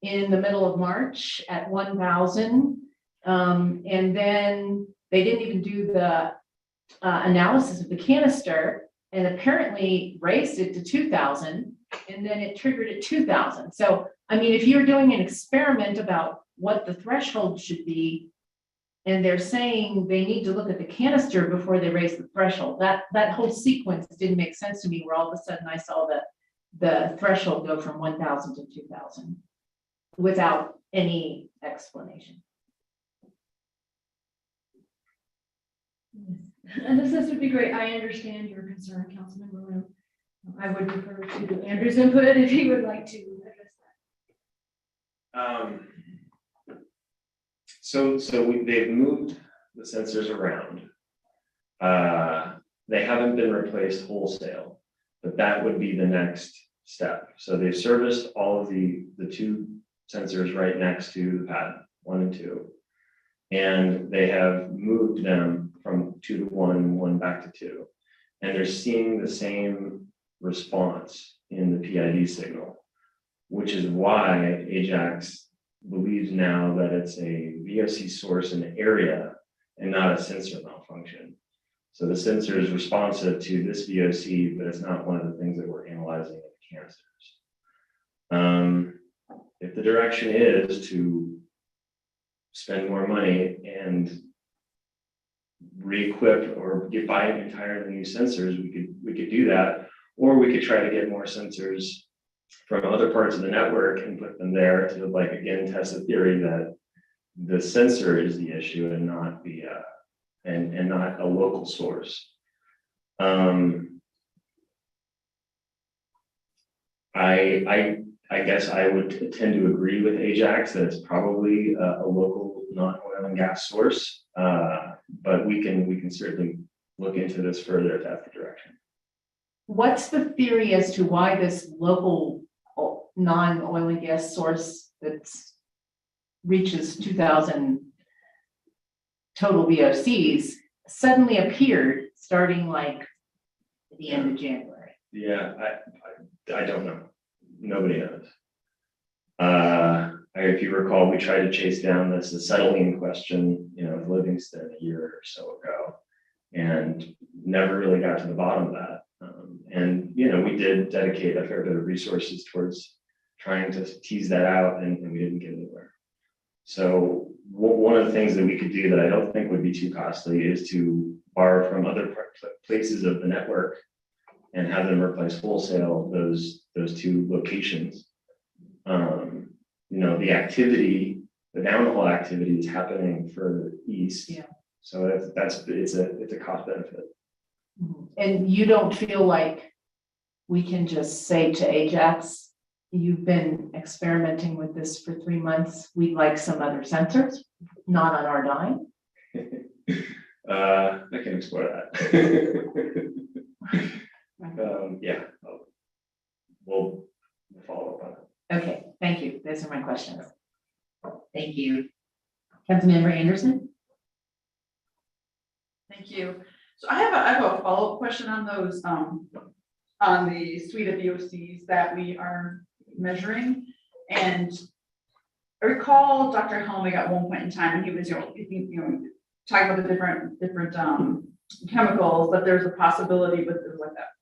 in the middle of March at 1,000. And then they didn't even do the analysis of the canister and apparently raised it to 2,000 and then it triggered at 2,000. So, I mean, if you're doing an experiment about what the threshold should be, and they're saying they need to look at the canister before they raise the threshold, that whole sequence didn't make sense to me, where all of a sudden I saw the threshold go from 1,000 to 2,000 without any explanation. And this would be great. I understand your concern, Councilmember Lim. I would refer to Andrew's input if he would like to address that. They've moved the sensors around. They haven't been replaced wholesale, but that would be the next step. So they've serviced all of the two sensors right next to the pad, 1 and 2. And they have moved them from 2 to 1, 1 back to 2. And they're seeing the same response in the PID signal, which is why Ajax believes now that it's a VOC source in the area and not a sensor malfunction. So the sensor is responsive to this VOC, but it's not one of the things that we're analyzing in the canisters. If the direction is to spend more money and re-equip or buy entirely new sensors, we could do that, or we could try to get more sensors from other parts of the network and put them there to, again, test the theory that the sensor is the issue and not the and not a local source. I guess I would tend to agree with Ajax that it's probably a local non-oil and gas source. But we can certainly look into this further if that's the direction. What's the theory as to why this local non-oil and gas source that's reaches 2,000 total VOCs suddenly appeared starting like at the end of January? Yeah, I don't know. Nobody knows. If you recall, we tried to chase down this acetylene question, with Livingston a year or so ago, and never really got to the bottom of that. And we did dedicate a fair bit of resources towards trying to tease that out, and we didn't get anywhere. So one of the things that we could do that I don't think would be too costly is to borrow from other places of the network and have them replace wholesale those two locations. The activity, the downhole activity is happening further east. Yeah. So it's a cost benefit. And you don't feel like we can just say to Ajax, you've been experimenting with this for 3 months, we'd like some other sensors, not on our dime? I can explore that. Yeah, we'll follow up on it. Okay, thank you. Those are my questions. Thank you. Councilmember Anderson? Thank you. So I have a follow-up question on those, on the suite of VOCs that we are measuring. And I recall Dr. Helmig at one point in time, and he was, talking about the different chemicals, but there's a possibility with like that.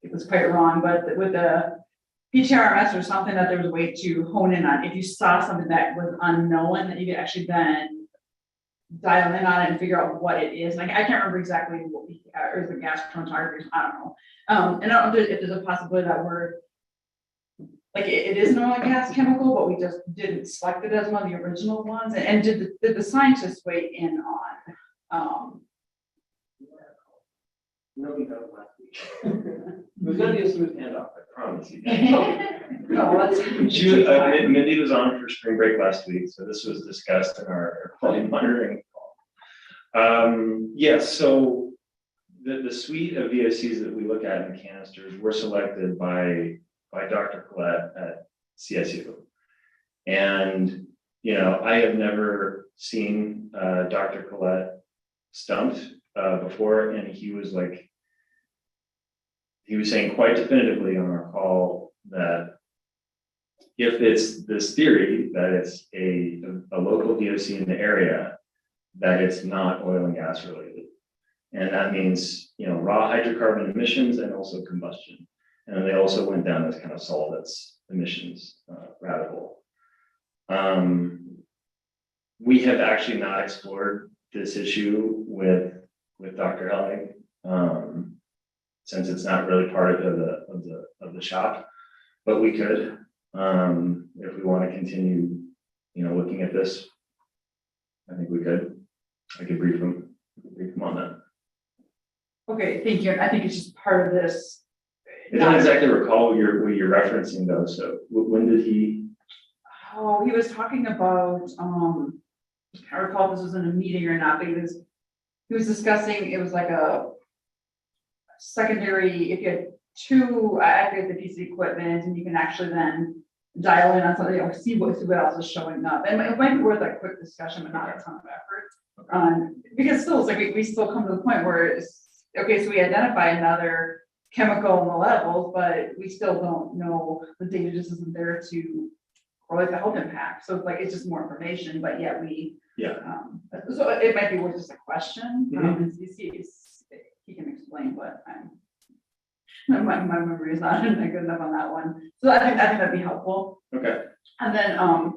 It was quite wrong, but with the PTRMS or something that there was a way to hone in on. If you saw something that was unknown, that you could actually then dial in on it and figure out what it is. Like I can't remember exactly what we, or the gas chromatography, I don't know. And I don't know if there's a possibility that we're like it is an oil and gas chemical, but we just didn't select it as one of the original ones. And did the scientists weigh in on? Nobody knows last week. It was gonna be a smooth handoff, I promise you. No, that's. Mindy was on for spring break last week, so this was discussed in our quality monitoring call. Yes, so the suite of VOCs that we look at in canisters were selected by Dr. Collette at CSU. And, I have never seen Dr. Collette stumped before, and he was saying quite definitively on our call that if it's this theory that it's a local VOC in the area, that it's not oil and gas related. And that means, raw hydrocarbon emissions and also combustion. And they also went down as kind of solvents emissions rabbit hole. We have actually not explored this issue with Dr. Helmig, since it's not really part of the shop, but we could, if we want to continue, looking at this. I think we could. I could brief him on that. Okay, thank you. I think it's just part of this. I don't exactly recall what you're referencing though. So when did he? Oh, he was talking about, I can't recall if this was in a meeting or not, but he was discussing, it was like a secondary, if you had two active piece of equipment and you can actually then dial in on something or see what else is showing up. And it might be worth a quick discussion, but not a ton of effort. Because still, it's like we still come to the point where it's, okay, so we identify another chemical in the levels, but we still don't know, the data just isn't there to correlate the health impact. So it's like, it's just more information, but yet so it might be worth just a question. He can explain, but my memory is not good enough on that one. So I think that'd be helpful. Okay. And then I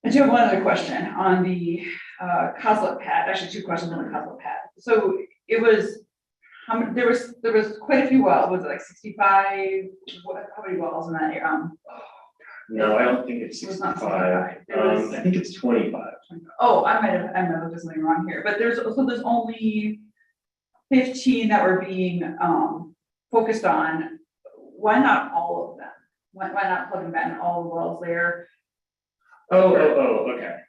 do have one other question on the COSLA pad, actually two questions on the COSLA pad. So it was, there was quite a few wells, was it like 65, how many wells in that area? No, I don't think it's It was not 65. 65. It was- I think it's 25. Oh, I might have looked at something wrong here, but there's only 15 that were being focused on. Why not all of them? Why not plug and in all the wells there? Okay.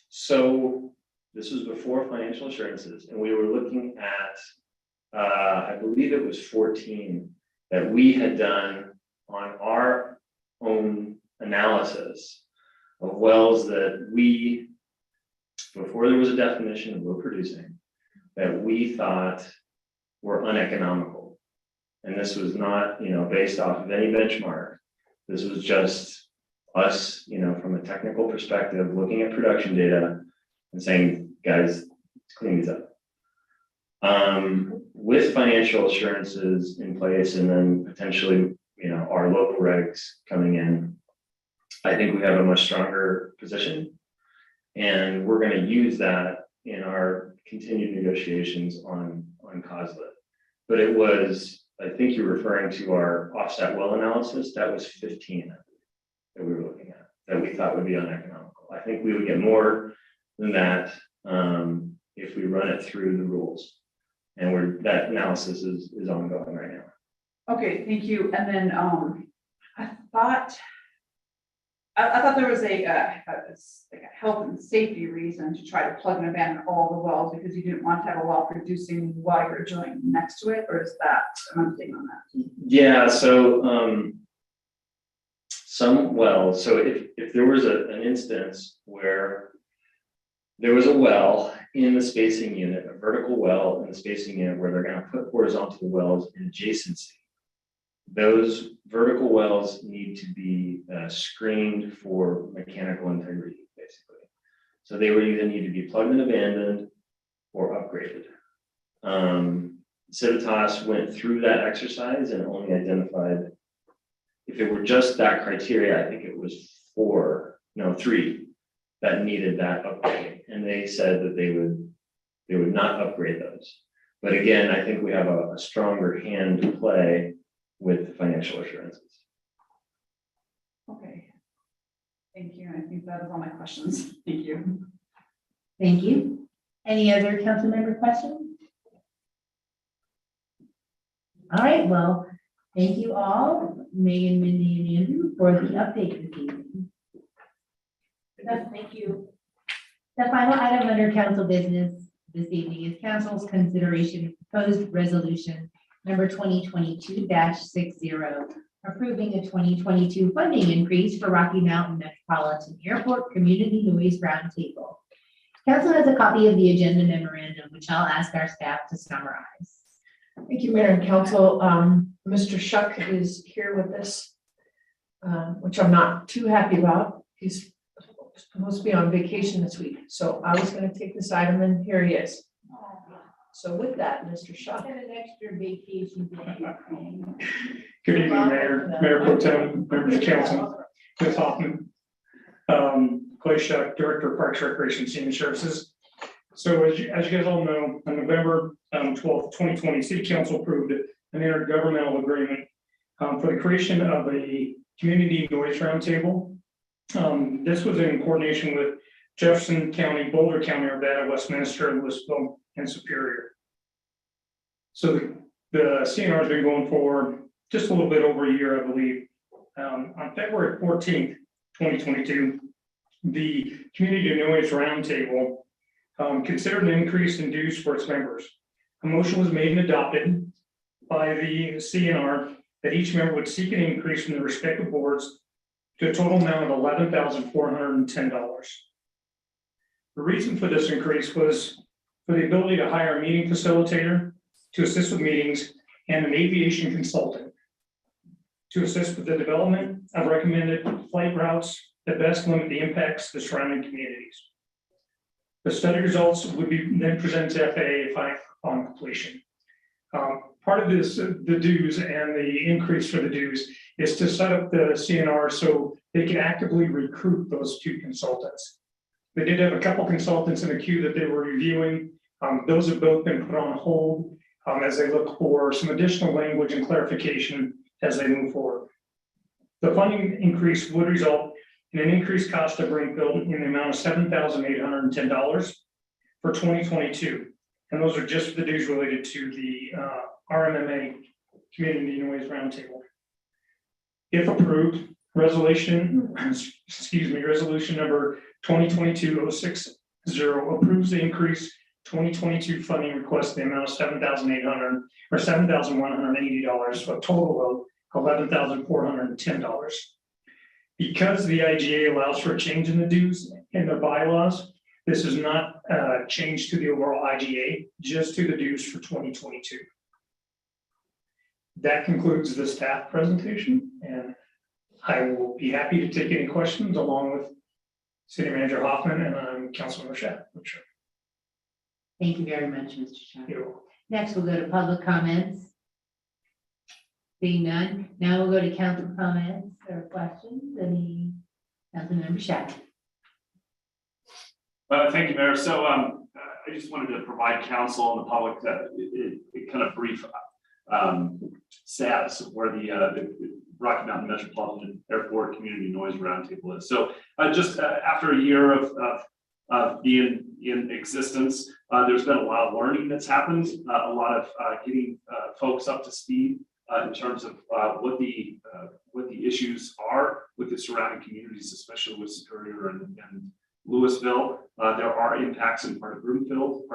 So this was before financial assurances, and we were looking at, I believe it was 14 that we had done on our own analysis of wells that we, before there was a definition of low producing, that we thought were uneconomical. And this was not, based off of any benchmark. This was just us, from a technical perspective, looking at production data and saying, guys, let's clean these up. With financial assurances in place and then potentially, our local regs coming in, I think we have a much stronger position. And we're going to use that in our continued negotiations on COSLA. But it was, I think you're referring to our offset well analysis, that was 15 that we were looking at, that we thought would be uneconomical. I think we would get more than that if we run it through the rules. And that analysis is ongoing right now. Okay, thank you. And then I thought there was a health and safety reason to try to plug and abandon all the wells because you didn't want to have a well producing while you're drilling next to it, or is that, am I mistaken on that? Yeah, so some wells, so if there was an instance where there was a well in the spacing unit, a vertical well in the spacing unit where they're going to put horizontal wells in adjacency, those vertical wells need to be screened for mechanical integrity, basically. So they would either need to be plugged and abandoned or upgraded. Civitas went through that exercise and only identified, if it were just that criteria, I think it was 3 that needed that upgrade. And they said that they would not upgrade those. But again, I think we have a stronger hand to play with the financial assurances. Okay. Thank you. I think that is all my questions. Thank you. Thank you. Any other council member questions? All right, well, thank you all, Megan, Mindy, and Andrew, for the update this evening. Thank you. The final item under council business this evening is council's consideration of proposed resolution number 2022-60, approving a 2022 funding increase for Rocky Mountain Metropolitan Airport Community Noise Roundtable. Council has a copy of the agenda memorandum, which I'll ask our staff to summarize. Thank you, Mayor and Council. Mr. Shuck is here with us, which I'm not too happy about. He's supposed to be on vacation this week, so I was going to take this item, and here he is. So with that, Mr. Shuck. Get an extra vacation day. Good evening, Mayor Pro Tem, members of council, Ms. Hoffman, Clay Shuck, Director of Parks, Recreation, and Senior Services. So as you guys all know, on November 12th, 2020, City Council approved an intergovernmental agreement for the creation of a community noise roundtable. This was in coordination with Jefferson County, Boulder County, Urbana, Westminster, Louisville, and Superior. So the CNR has been going for just a little bit over a year, I believe. On February 14th, 2022, the Community Noise Roundtable considered an increase in dues for its members. A motion was made and adopted by the CNR that each member would seek an increase from the respective boards to a total amount of $11,410. The reason for this increase was for the ability to hire a meeting facilitator to assist with meetings and an aviation consultant to assist with the development of recommended flight routes that best limit the impacts to the surrounding communities. The study results would be then presented to FAA upon completion. Part of this, the dues and the increase for the dues is to set up the CNR so they can actively recruit those 2 consultants. They did have a couple consultants in the queue that they were reviewing. Those have both been put on hold as they look for some additional language and clarification as they move forward. The funding increase would result in an increased cost of Burnfield in the amount of $7,810 for 2022. And those are just the dues related to the RMMA Community Noise Roundtable. If approved, resolution number 2022-060 approves the increase 2022 funding request in the amount of $7,800 or $7,180 for a total of $11,410. Because the IGA allows for a change in the dues in their bylaws, this is not a change to the overall IGA, just to the dues for 2022. That concludes the staff presentation, and I will be happy to take any questions along with City Manager Hoffman and Councilmember Schaff. Thank you very much, Mr. Schaaf. You're welcome. Next, we'll go to public comments. Seeing none, now we'll go to council comments or questions. Any Councilmember Schaaf? Thank you, Mayor. So I just wanted to provide council and the public that it kind of brief status of where the Rocky Mountain Metropolitan Airport Community Noise Roundtable is. So just after a year of being in existence, there's been a lot of learning that's happened, a lot of getting folks up to speed in terms of what the issues are with the surrounding communities, especially with Superior and Louisville. There are impacts in part of Burnfield,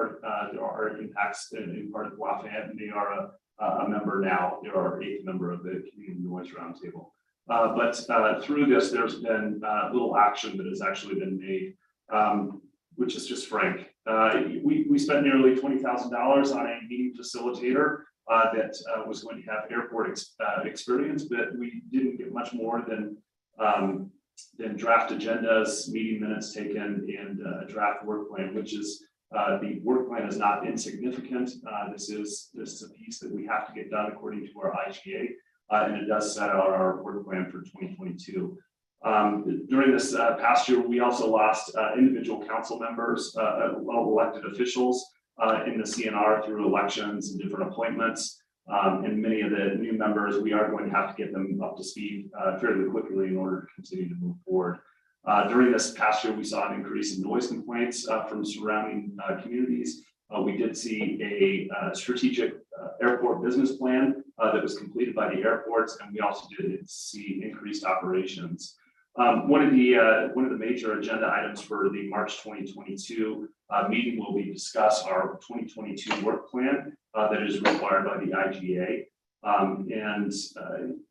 there are impacts in part of Lafayette, and they are a member now. They are 8th member of the Community Noise Roundtable. But through this, there's been little action that has actually been made, which is just frank. We spent nearly $20,000 on a meeting facilitator that was going to have airport experience, but we didn't get much more than draft agendas, meeting minutes taken, and a draft work plan, which is the work plan is not insignificant. This is a piece that we have to get done according to our IGA, and it does set out our work plan for 2022. During this past year, we also lost individual council members, elected officials in the CNR through elections and different appointments. And many of the new members, we are going to have to get them up to speed fairly quickly in order to continue to move forward. During this past year, we saw an increase in noise complaints from surrounding communities. We did see a strategic airport business plan that was completed by the airports, and we also did see increased operations. One of the major agenda items for the March 2022 meeting will be discuss our 2022 work plan that is required by the IGA.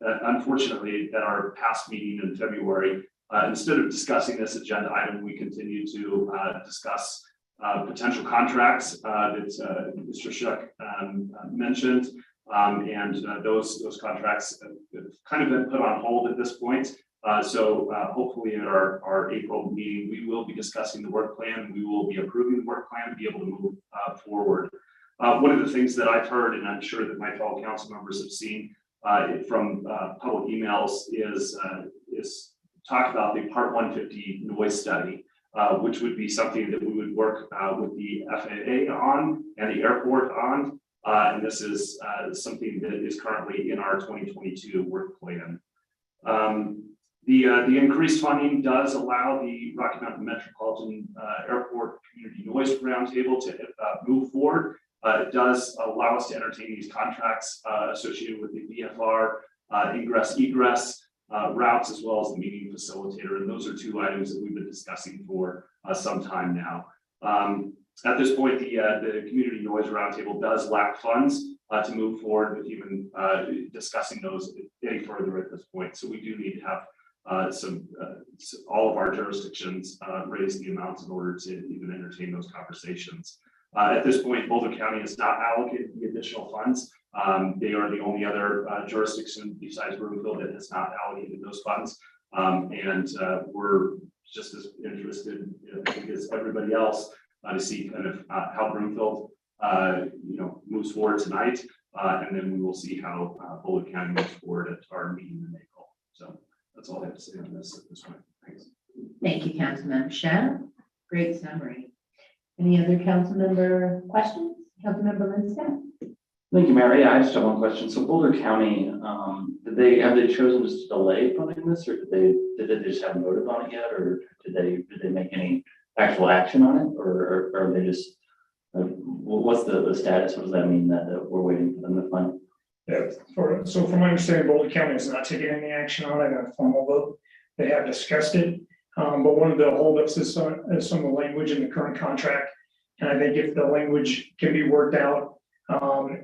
Unfortunately, at our past meeting in February, instead of discussing this agenda item, we continue to discuss potential contracts that Mr. Schuck mentioned. Those contracts have kind of been put on hold at this point. So hopefully at our April meeting, we will be discussing the work plan. We will be approving the work plan to be able to move forward. One of the things that I've heard, and I'm sure that my fellow council members have seen from public emails, is talk about the Part 150 noise study, which would be something that we would work with the FAA on and the airport on. And this is something that is currently in our 2022 work plan. The increased funding does allow the Rocky Mountain Metropolitan Airport Community Noise Roundtable to move forward. It does allow us to entertain these contracts associated with the VFR, ingress, egress routes, as well as the meeting facilitator. And those are two items that we've been discussing for some time now. At this point, the Community Noise Roundtable does lack funds to move forward with even discussing those any further at this point. So we do need to have all of our jurisdictions raise the amounts in order to even entertain those conversations. At this point, Boulder County has not allocated the additional funds. They are the only other jurisdiction besides Burnfield that has not allocated those funds. We're just as interested, I think, as everybody else to see kind of how Burnfield moves forward tonight. And then we will see how Boulder County moves forward at our meeting in April. So that's all I have to say on this at this point. Thanks. Thank you, Councilmember Schaaf. Great summary. Any other council member questions? Councilmember Lindstedt? Thank you, Mary. Yeah, I just have one question. So Boulder County, have they chosen just to delay funding this, or did they just haven't voted on it yet, or did they make any actual action on it, or are they just, what's the status? What does that mean that we're waiting for them to fund? Yeah, so from my understanding, Boulder County has not taken any action on it, a formal vote. They have discussed it, but one of the holdups is some of the language in the current contract. And I think if the language can be worked out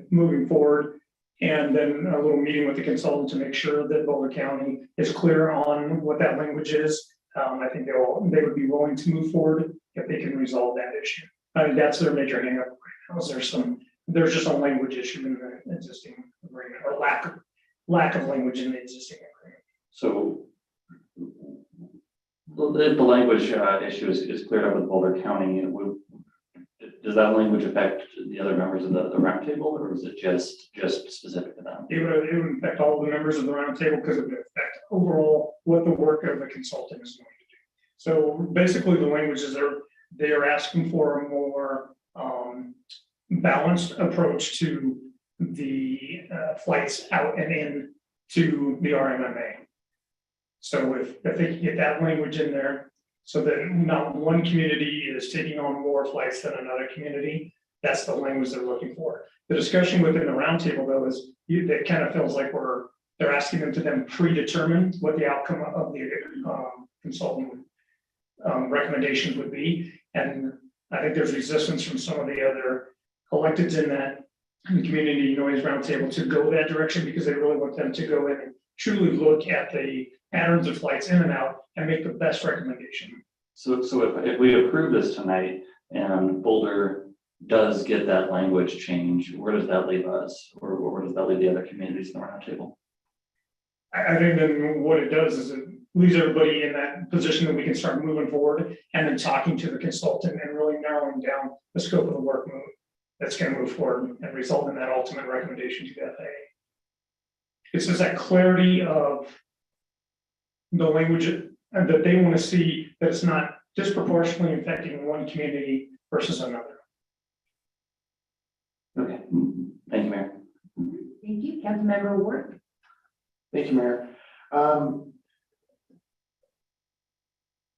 moving forward, and then a little meeting with the consultant to make sure that Boulder County is clear on what that language is, I think they would be willing to move forward if they can resolve that issue. I think that's their major hang up right now. There's just a language issue in the existing agreement, or lack of language in the existing agreement. So if the language issue is cleared up with Boulder County, does that language affect the other members of the roundtable, or is it just specific to them? It would affect all the members of the roundtable because it would affect overall what the work of the consultant is going to do. So basically, the language is they are asking for a more balanced approach to the flights out and in to the RMMA. So if they can get that language in there, so that not one community is taking on more flights than another community, that's the language they're looking for. The discussion within the roundtable, though, is it kind of feels like they're asking them to then predetermine what the outcome of the consultant recommendations would be. And I think there's resistance from some of the other electeds in that community noise roundtable to go that direction, because they really want them to go in and truly look at the patterns of flights in and out and make the best recommendation. So if we approve this tonight and Boulder does get that language change, where does that leave us, or where does that leave the other communities in the roundtable? I think then what it does is it leaves everybody in that position that we can start moving forward and then talking to the consultant and really narrowing down the scope of the work that's going to move forward and result in that ultimate recommendation to the FAA. It's just that clarity of the language that they want to see, that it's not disproportionately affecting one community versus another. Okay, thank you, Mayor. Thank you, Councilmember Ward. Thank you, Mayor.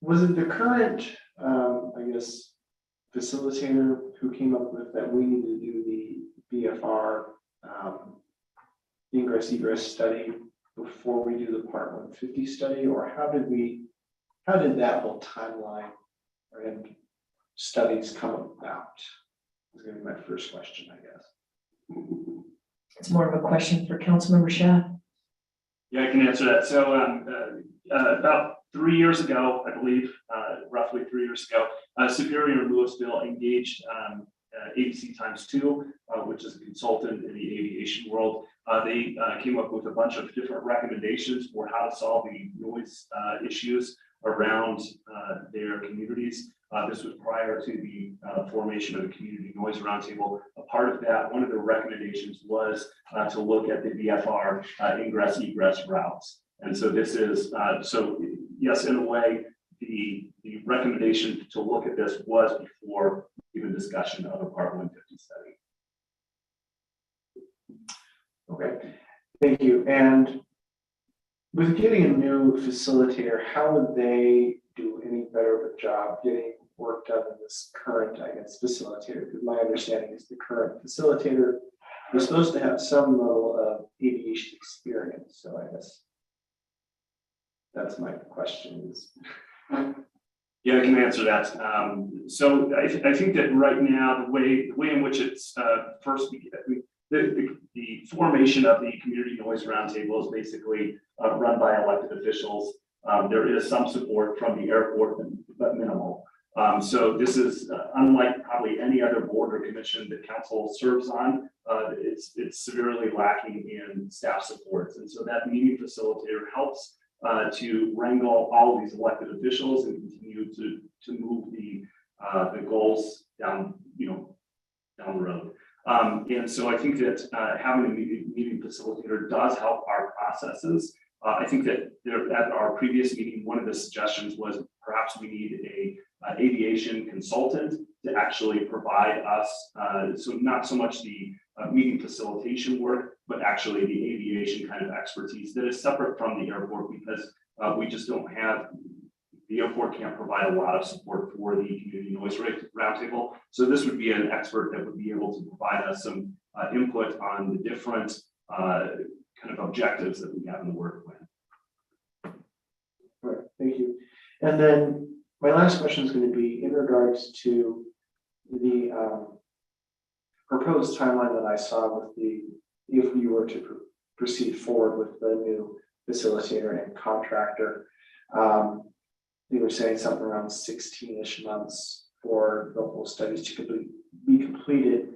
Was it the current, facilitator who came up with that we need to do the BFR ingress egress study before we do the Part 150 study, or how did that whole timeline and studies come about? Is going to be my first question, I guess. It's more of a question for Councilmember Shah. Yeah, I can answer that. So about 3 years ago, I believe, roughly 3 years ago, Superior and Louisville engaged ABC x2, which is a consultant in the aviation world. They came up with a bunch of different recommendations for how to solve the noise issues around their communities. This was prior to the formation of the Community Noise Roundtable. A part of that, one of the recommendations was to look at the VFR ingress egress routes. And so this is, so yes, in a way, the recommendation to look at this was before even discussion of a Part 150 study. Okay, thank you. And with getting a new facilitator, how would they do any better of a job getting work done in this current, facilitator? Because my understanding is the current facilitator is supposed to have some level of aviation experience. So I guess that's my question is. Yeah, I can answer that. So I think that right now, the way in which it's first began, the formation of the Community Noise Roundtable is basically run by elected officials. There is some support from the airport, but minimal. So this is unlike probably any other board or commission that council serves on. It's severely lacking in staff supports, and so that meeting facilitator helps to wrangle all of these elected officials and continue to move the goals down the road. And so I think that having a meeting facilitator does help our processes. I think that at our previous meeting, one of the suggestions was perhaps we need a aviation consultant to actually provide us, so not so much the meeting facilitation work, but actually the aviation kind of expertise that is separate from the airport because we just don't have, the airport can't provide a lot of support for the community noise roundtable. So this would be an expert that would be able to provide us some input on the different kind of objectives that we have in the work plan. Right, thank you. And then my last question is going to be in regards to the proposed timeline that I saw with if we were to proceed forward with the new facilitator and contractor. They were saying something around 16-ish months for the whole studies to be completed.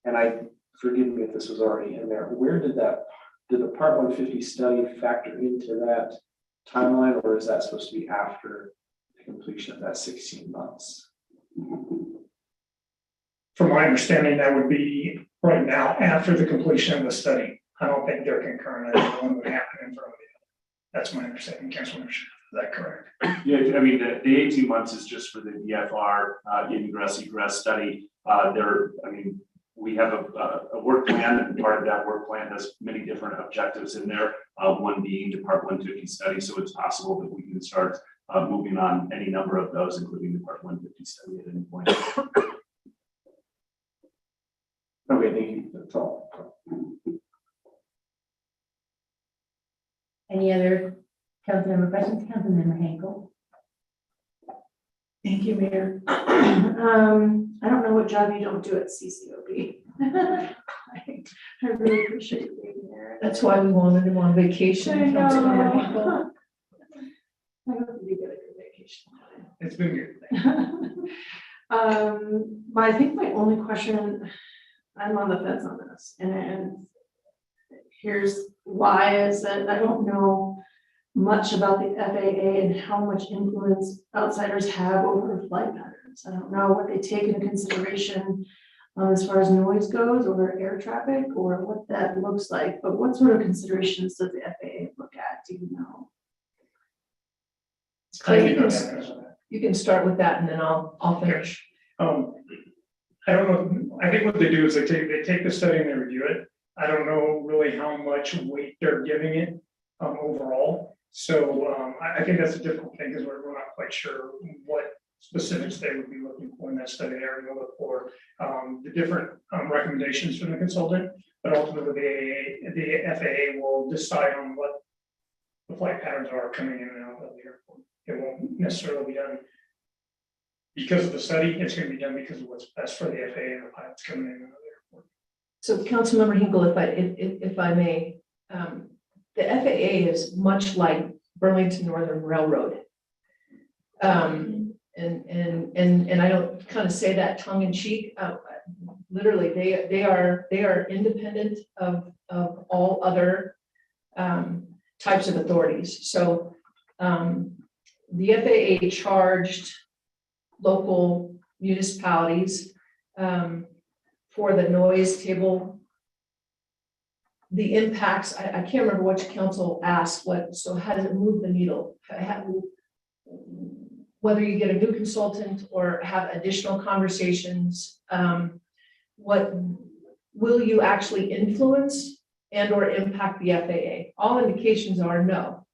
And forgive me if this was already in there. Where did the Part 150 study factor into that timeline, or is that supposed to be after the completion of that 16 months? From my understanding, that would be right now after the completion of the study. I don't think they're concurrent. I think one would happen in front of you. That's my understanding, Councilman. Is that correct? Yeah, I mean, the 18 months is just for the VFR ingress egress study. We have a work plan, and part of that work plan has many different objectives in there. One being the Part 150 study, so it's possible that we can start moving on any number of those, including the Part 150 study at any point. Okay, thank you. That's all. Any other council member questions? Councilmember Henkel. Thank you, Mayor. I don't know what job you don't do at CCOB. I really appreciate you being there. That's why we wanted him on vacation. I Councilmember know. Hinkle. I hope you get a good vacation. It's been good. I think my only question, I'm on the fence on this, and here's why, is that I don't know much about the FAA and how much influence outsiders have over flight patterns. I don't know what they take into consideration as far as noise goes or air traffic or what that looks like, but what sort of considerations does the FAA look at? Do you know? You can start with that and then I'll finish. I don't know. I think what they do is they take the study and they review it. I don't know really how much weight they're giving it overall. So I think that's a difficult thing because we're not quite sure what specifics they would be looking for in that study. They're going to look for the different recommendations from the consultant, but ultimately the FAA will decide on what the flight patterns are coming in and out of the airport. It won't necessarily be done because of the study. It's going to be done because of what's best for the FAA and the pilots coming in and out of the airport. So Councilmember Hinkle, if I may, the FAA is much like Burlington Northern Railroad. And I don't kind of say that tongue in cheek. Literally, they are independent of all other types of authorities. So the FAA charged local municipalities for the noise table. The impacts, I can't remember which council asked what, so how does it move the needle? Whether you get a new consultant or have additional conversations, what will you actually influence and or impact the FAA? All indications are no.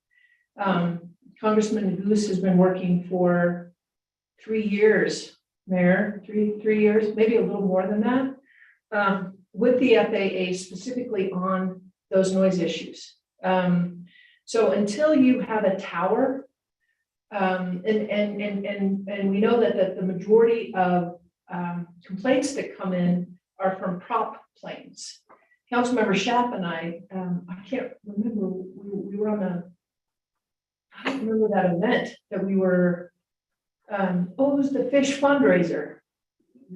Congressman Goose has been working for 3 years, Mayor, three years, maybe a little more than that, with the FAA specifically on those noise issues. So until you have a tower, and we know that the majority of complaints that come in are from prop planes. Councilmember Schaaf and I can't remember, we were on I don't remember that event that we were, it was the fish fundraiser.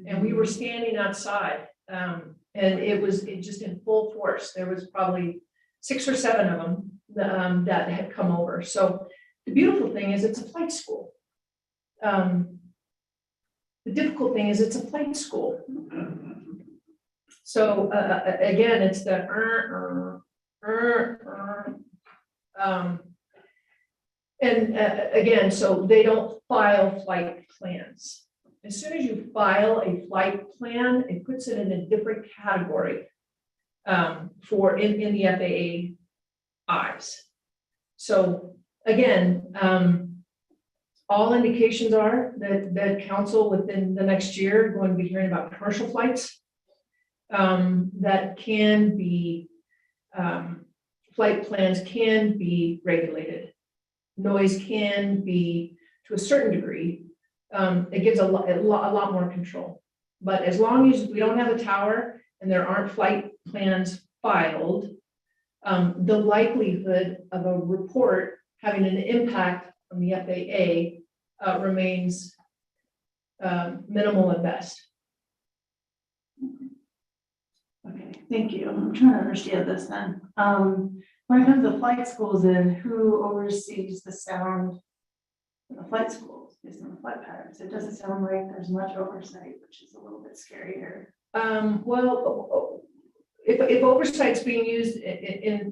And we were standing outside and it was just in full force. There was probably 6 or 7 of them that had come over. So the beautiful thing is it's a flight school. The difficult thing is it's a flight school. So again, it's the again, so they don't file flight plans. As soon as you file a flight plan, it puts it in a different category in the FAA eyes. So again, all indications are that council within the next year are going to be hearing about commercial flights that can be, flight plans can be regulated. Noise can be, to a certain degree, it gives a lot more control. But as long as we don't have a tower and there aren't flight plans filed, the likelihood of a report having an impact on the FAA remains minimal at best. Okay, thank you. I'm trying to understand this then. When it comes to flight schools, then who oversees the sound of the flight schools based on the flight patterns? It doesn't sound like there's much oversight, which is a little bit scarier. Well, if oversight's being used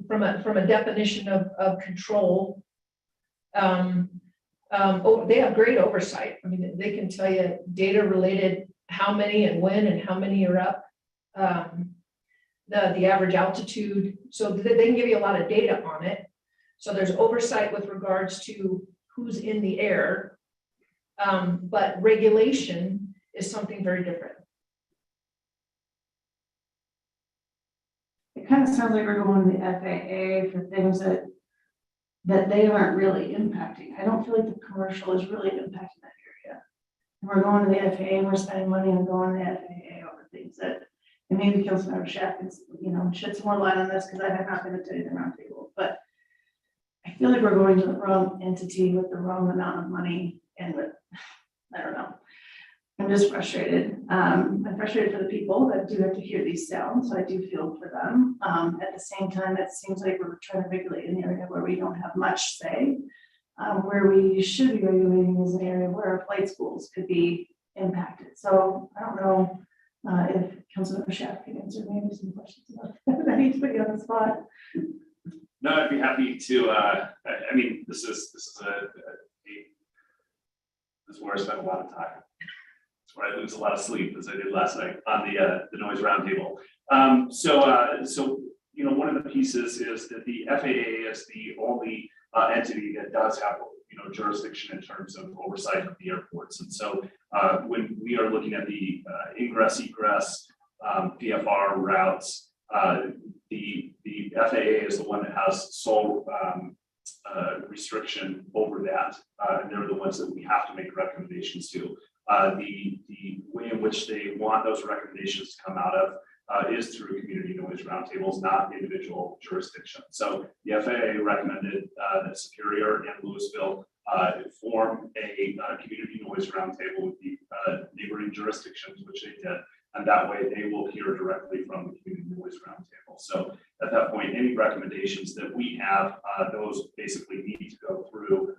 from a definition of control, they have great oversight. I mean, they can tell you data related, how many and when and how many are up, the average altitude. So they can give you a lot of data on it. So there's oversight with regards to who's in the air. But regulation is something very different. It kind of sounds like we're going to the FAA for things that they aren't really impacting. I don't feel like the commercial is really impacting that area. And we're going to the FAA and we're spending money on going to the FAA over things that, and maybe Councilmember Shack can, shed some more light on this because I have not been attending the roundtable, but I feel like we're going to the wrong entity with the wrong amount of money and with, I don't know. I'm just frustrated. I'm frustrated for the people that do have to hear these sounds, so I do feel for them. At the same time, it seems like we're trying to regulate in the area where we don't have much say. Where we should be regulating is an area where our flight schools could be impacted. So I don't know if Councilmember Shack can answer maybe some questions about that. I need to put you on the spot. No, I'd be happy to. I mean, this is where I spend a lot of time. It's where I lose a lot of sleep, as I did last night on the noise roundtable. So one of the pieces is that the FAA is the only entity that does have jurisdiction in terms of oversight of the airports. And so when we are looking at the ingress egress VFR routes, the FAA is the one that has sole restriction over that, and they're the ones that we have to make recommendations to. The way in which they want those recommendations to come out of is through community noise roundtables, not individual jurisdictions. So the FAA recommended that Superior and Louisville form a community noise roundtable with the neighboring jurisdictions, which they did. And that way they will hear directly from the community noise roundtable. So at that point, any recommendations that we have, those basically need to go through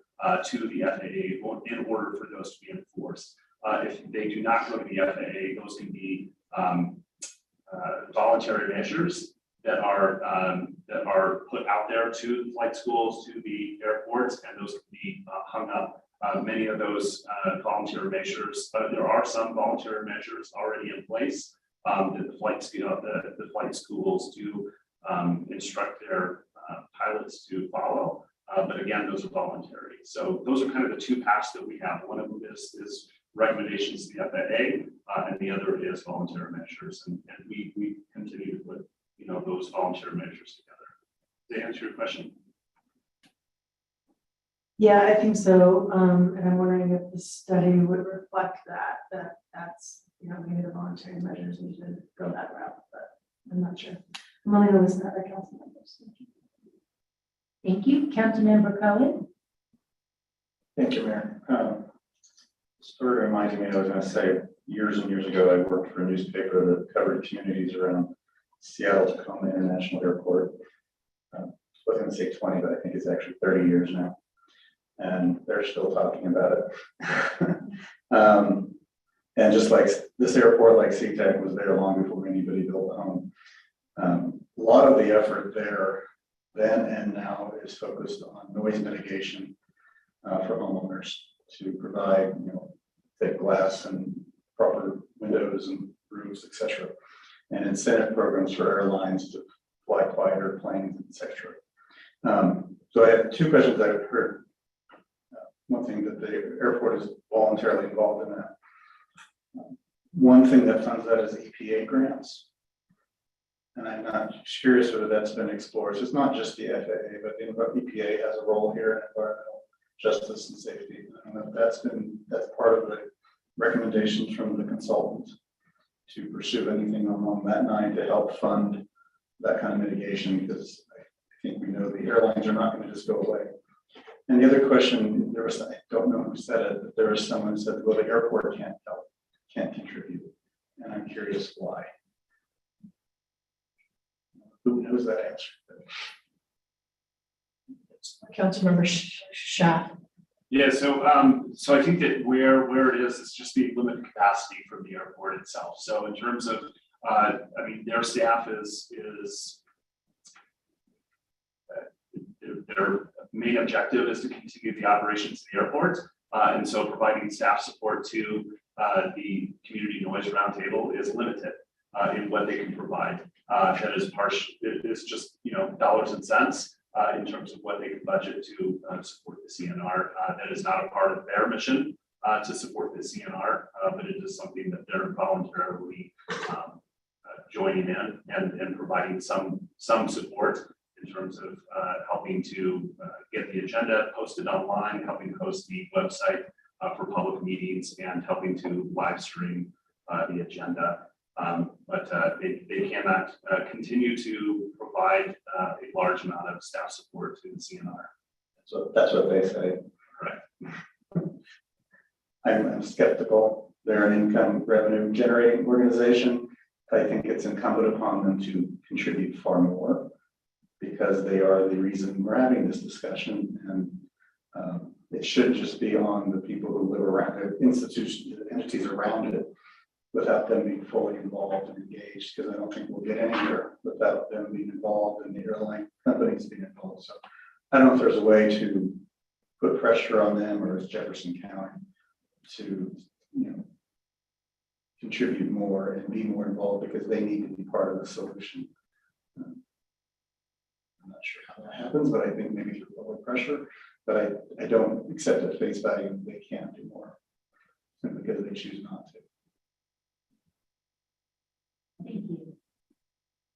to the FAA in order for those to be enforced. If they do not go to the FAA, those can be voluntary measures that are put out there to the flight schools, to the airports, and those can be hung up. Many of those voluntary measures, there are some voluntary measures already in place that the flight schools do instruct their pilots to follow. But again, those are voluntary. So those are kind of the two paths that we have. One of them is recommendations to the FAA, and the other is voluntary measures. And we continue to put those voluntary measures together. Did I answer your question? Yeah, I think so. And I'm wondering if the study would reflect that's, maybe the voluntary measures need to go that route, but I'm not sure. I'm only going to listen to other council members. Thank you. Councilmember Cohen. Thank you, Mayor. Sort of reminded me, I was going to say, years and years ago, I worked for a newspaper that covered communities around Seattle Tacoma International Airport. I was going to say 20, but I think it's actually 30 years now. And they're still talking about it. And just like this airport, like SeaTac, was there long before anybody built a home. A lot of the effort there then and now is focused on noise mitigation for homeowners to provide, thick glass and proper windows and roofs, etc. and incentive programs for airlines to fly quieter planes, etc. So I have two questions I've heard. One thing that the airport is voluntarily involved in that. One thing that funds that is EPA grants. And I'm not curious whether that's been explored. So it's not just the FAA, but the EPA has a role here in environmental justice and safety. I don't know if that's part of the recommendations from the consultants to pursue anything along that line to help fund that kind of mitigation, because I think we know the airlines are not going to just go away. And the other question, there was, I don't know who said it, but there was someone who said, well, the airport can't help, can't contribute. And I'm curious why. Who knows that answer? Councilmember Schaaf. Yeah, so I think that where it is, it's just the limited capacity from the airport itself. So in terms of, I mean, their staff is their main objective is to continue the operations of the airport. And so providing staff support to the community noise roundtable is limited in what they can provide. That is it is just, dollars and cents in terms of what they can budget to support the CNR. That is not a part of their mission to support the CNR, but it is something that they're voluntarily joining in and providing some support in terms of helping to get the agenda posted online, helping host the website for public meetings, and helping to live stream the agenda. But they cannot continue to provide a large amount of staff support to the CNR. So that's what they say. Correct. I'm skeptical. They're an income revenue generating organization. I think it's incumbent upon them to contribute far more, because they are the reason we're having this discussion, and it should just be on the people who live around it, institutions, entities around it, without them being fully involved and engaged, because I don't think we'll get anywhere without them being involved and the airline companies being involved. So I don't know if there's a way to put pressure on them, or as Jefferson County, to contribute more and be more involved, because they need to be part of the solution. I'm not sure how that happens, but I think maybe through public pressure. But I don't accept at face value they can't do more, simply because they choose not to. Thank you.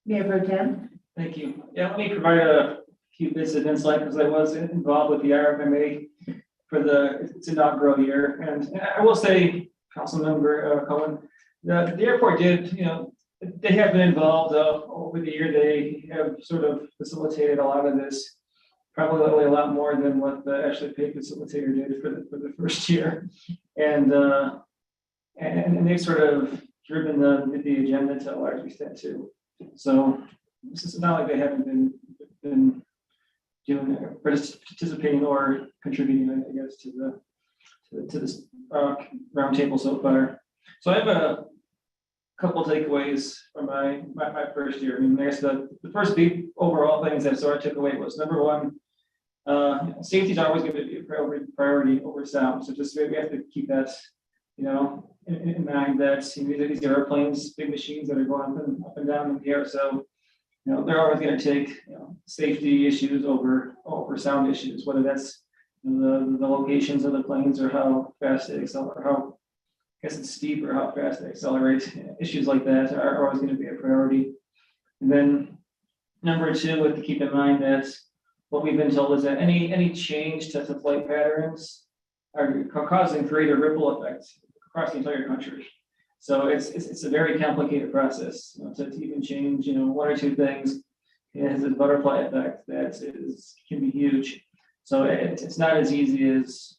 Mayor Pro Tem. Thank you. Yeah, let me provide a few bits of insight, because I was involved with the RFMA for its inaugural year. And I will say, Councilmember Cohen, the airport did, they have been involved over the year. They have sort of facilitated a lot of this, probably a lot more than what the actually paid facilitator did for the first year. And they've sort of driven the agenda to a large extent too. So this is not like they haven't been doing participating or contributing, I guess, to this roundtable so far. So I have a couple takeaways from my first year. I mean, I guess the first big overall things that sort of took away was, number one, safety is always going to be a priority over sound. So just we have to keep that, in mind, that these airplanes, big machines that are going up and down in the air. So, they're always going to take safety issues over sound issues, whether that's the locations of the planes, or how fast they accelerate, or how, I guess it's steep, or how fast they accelerate. Issues like that are always going to be a priority. And then number two, we have to keep in mind that what we've been told is that any change to flight patterns are causing greater ripple effects across the entire country. So it's a very complicated process to even change, one or two things. It has a butterfly effect that can be huge. So it's not as easy as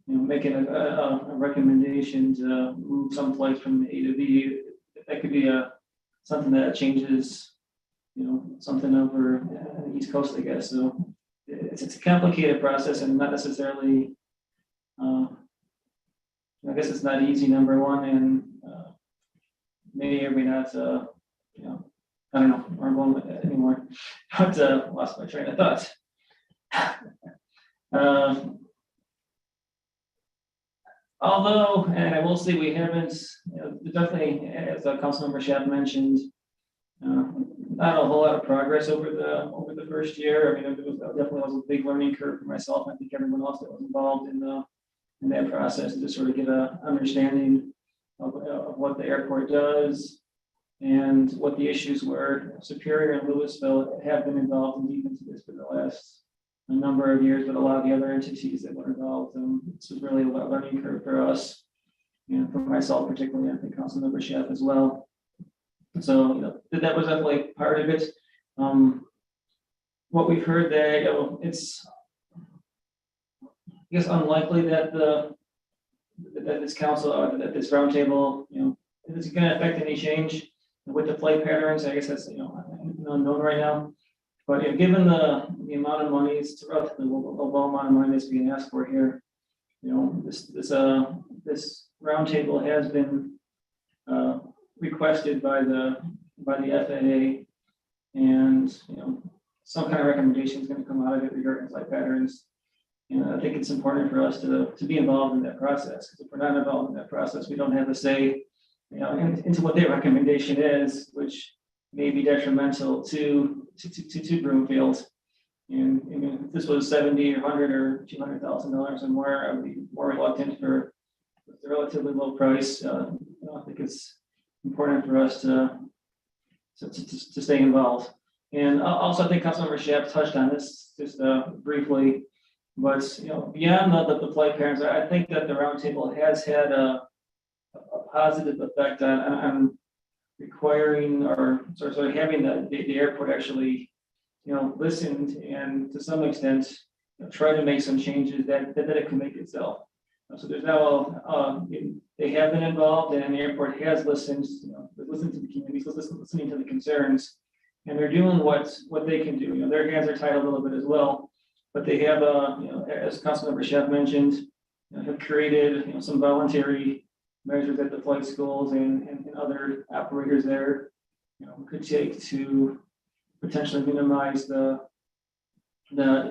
making a recommendation to move some flights from A to B. That could be something that changes, something over on the East Coast, I guess. So it's a complicated process, and not necessarily. I guess it's not easy, number one, and may or may not. I don't know where I'm going with that anymore. But lost my train of thought. Although, and I will say, we haven't, definitely, as Councilmember Schaaf mentioned, Not a whole lot of progress over the first year. I mean, definitely was a big learning curve for myself. I think everyone else that was involved in that process to sort of get a understanding of what the airport does and what the issues were. Superior and Louisville have been involved in deep into this for the last a number of years, but a lot of the other entities that were involved, this was really a learning curve for us and for myself particularly, I think Councilmember Chef as well. So that was definitely part of it. What we've heard that it's, I guess, unlikely that that this council, that this roundtable, is going to affect any change with the flight patterns. I guess that's unknown right now. But given the amount of money, it's relatively low amount of money that's being asked for here. This roundtable has been requested by the FAA, and some kind of recommendation is going to come out of it regarding flight patterns. I think it's important for us to be involved in that process, because if we're not involved in that process, we don't have a say into what their recommendation is, which may be detrimental to Broomfield. And if this was $70 or $100 or $200,000 or more, I would be more reluctant for the relatively low price. I think it's important for us to stay involved. And also, I think Councilmember Schaaf touched on this just briefly, but beyond the flight patterns, I think that the roundtable has had a positive effect on requiring or sort of having the airport actually listened and to some extent try to make some changes that it can make itself. So there's now they have been involved, and the airport has listened, listened to the communities, listening to the concerns, and they're doing what they can do. Their hands are tied a little bit as well, but they have as Councilmember Schaaf mentioned, have created some voluntary measures that the flight schools and other operators there could take to potentially minimize the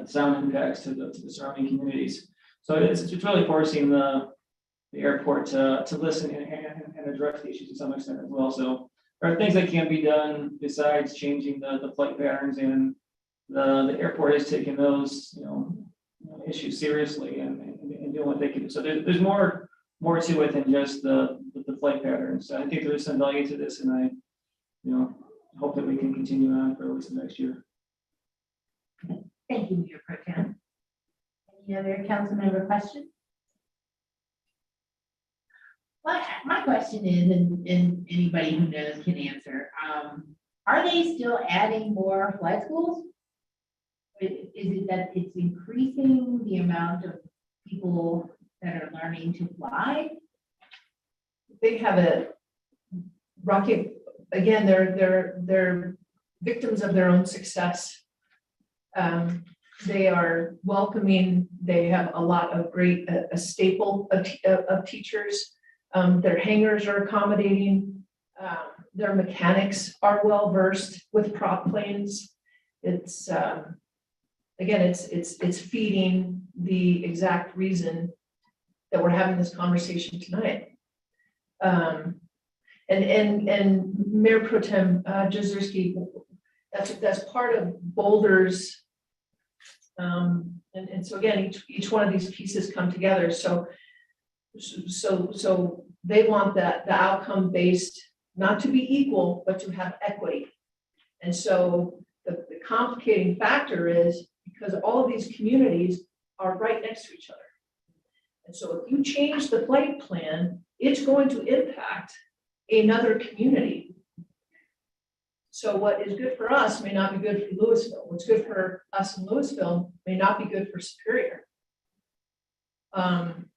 sound impacts to the surrounding communities. So it's really forcing the airport to listen and address the issues to some extent as well. So there are things that can be done besides changing the flight patterns, and the airport is taking those issues seriously and doing what they can do. So there's more to it than just the flight patterns. So I think there is some value to this, and I hope that we can continue on for at least the next year. Thank you, Mayor Pro Tem. Any other council member questions? My question is, and anybody who knows can answer, are they still adding more flight schools? Is it that it's increasing the amount of people that are learning to fly? They have a rocket, again, they're victims of their own success. They are welcoming, they have a lot of great, a staple of teachers. Their hangars are accommodating. Their mechanics are well-versed with prop planes. It's, again, it's feeding the exact reason that we're having this conversation tonight. And Mayor Pro Tem Jezierski, that's part of Boulder's, and so again, each one of these pieces come together. So they want the outcome based not to be equal, but to have equity. And so the complicating factor is because all of these communities are right next to each other. And so if you change the flight plan, it's going to impact another community. So what is good for us may not be good for Louisville. What's good for us in Louisville may not be good for Superior.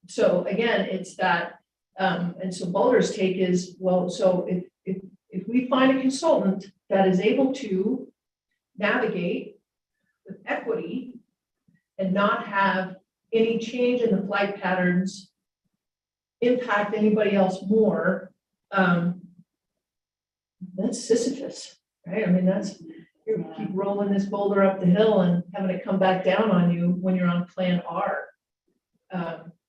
So again, it's that, and so Boulder's take is, well, so if we find a consultant that is able to navigate with equity and not have any change in the flight patterns impact anybody else more, that's Sisyphus, right? I mean, that's, you keep rolling this boulder up the hill and having it come back down on you when you're on plan R.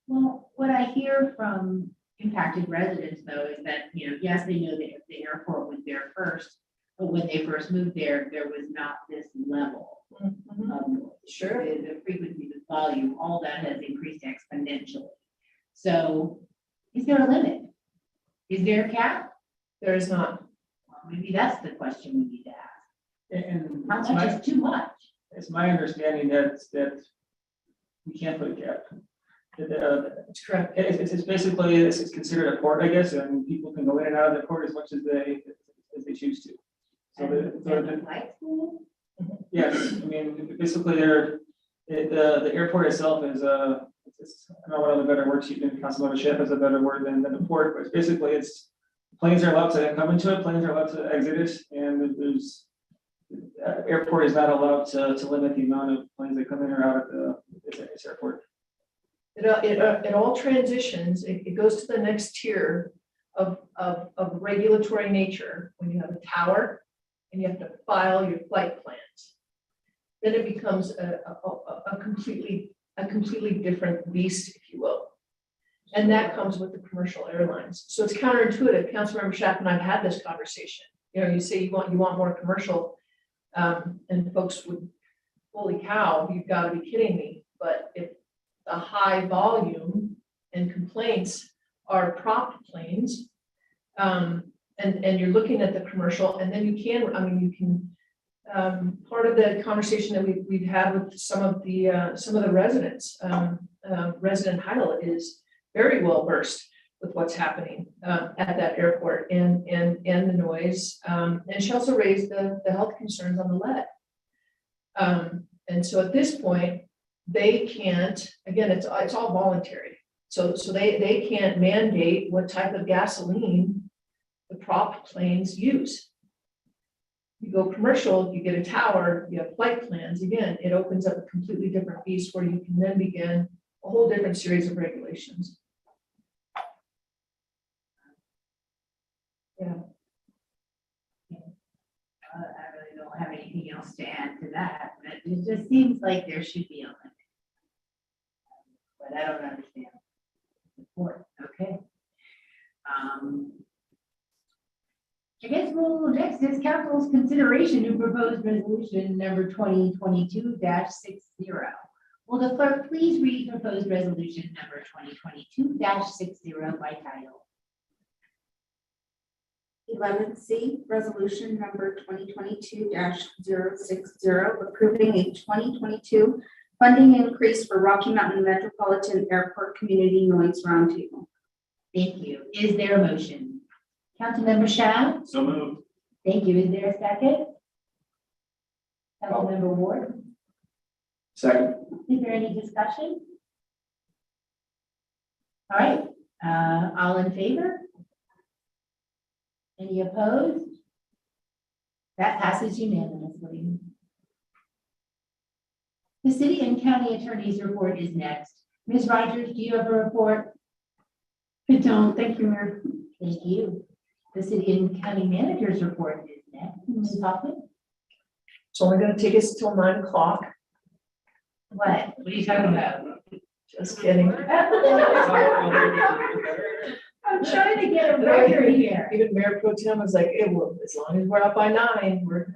Well, what I hear from impacted residents though is that, yes, they know that the airport was there first, But when they first moved there, there was not this level of noise. Sure. The frequency, the volume, all that has increased exponentially. So is there a limit? Is there a cap? There is not. Well, maybe that's the question we need to ask. And How it's much my, is too much? it's my understanding that we can't put a cap. That's correct. It's basically, it's considered a court, I guess, and people can go in and out of the court as much as they choose to. So yes, I mean, basically the airport itself is I don't know what other better words you can, Councilmember Shep is a better word than the port, but basically it's planes are allowed to come into it, planes are allowed to exit it, and there's airport is not allowed to limit the amount of planes that come in or out of its airport. It all transitions, it goes to the next tier of regulatory nature, when you have a tower and you have to file your flight plans. Then it becomes a completely different beast, if you will. And that comes with the commercial airlines. So it's counterintuitive. Councilmember Schaff and I've had this conversation. You know, you say you want more commercial, and folks would, holy cow, you've got to be kidding me. But if the high volume and complaints are prop planes, and you're looking at the commercial, and then you can, part of the conversation that we've had with some of the residents, Resident Heidel is very well versed with what's happening at that airport and the noise. And she also raised the health concerns on the lead. And so at this point, they can't, again, it's all voluntary. So they can't mandate what type of gasoline the prop planes use. You go commercial, you get a tower, you have flight plans. Again, it opens up a completely different beast where you can then begin a whole different series of regulations. Yeah. I really don't have anything else to add to that, but it just seems like there should be a limit. But I don't understand. Okay. I guess next is council's consideration to propose resolution number 2022-60. Will the clerk please read proposed resolution number 2022-60 by title? 11C, resolution number 2022-060, approving a 2022 funding increase for Rocky Mountain Metropolitan Airport Community Noise Roundtable. Thank you. Is there a motion? Councilmember Shah? So moved. Thank you. Is there a second? Councilmember Ward? Second. Is there any discussion? All right, all in favor? Any opposed? That passes unanimously. The city and county attorney's report is next. Ms. Rogers, do you have a report? I don't. Thank you, Mayor. Thank you. The city and county manager's report is next. Ms. Hoffman? It's only going to take us till 9 o'clock. What are you talking about? Just kidding. I'm trying to get a record here. Even Mayor Pro Tem was like, it will, as long as we're up by 9, we're.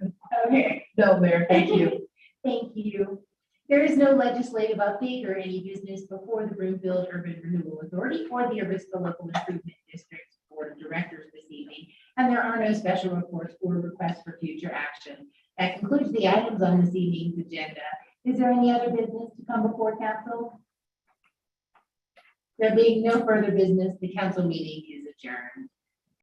Okay. No, Mayor, thank you. Thank you. There is no legislative update or any business before the Burnfield Urban Renewal Authority or the Arista Local Improvement District Board of Directors this evening, and there are no special reports or requests for future action. That concludes the items on this evening's agenda. Is there any other business to come before council? There being no further business, the council meeting is adjourned.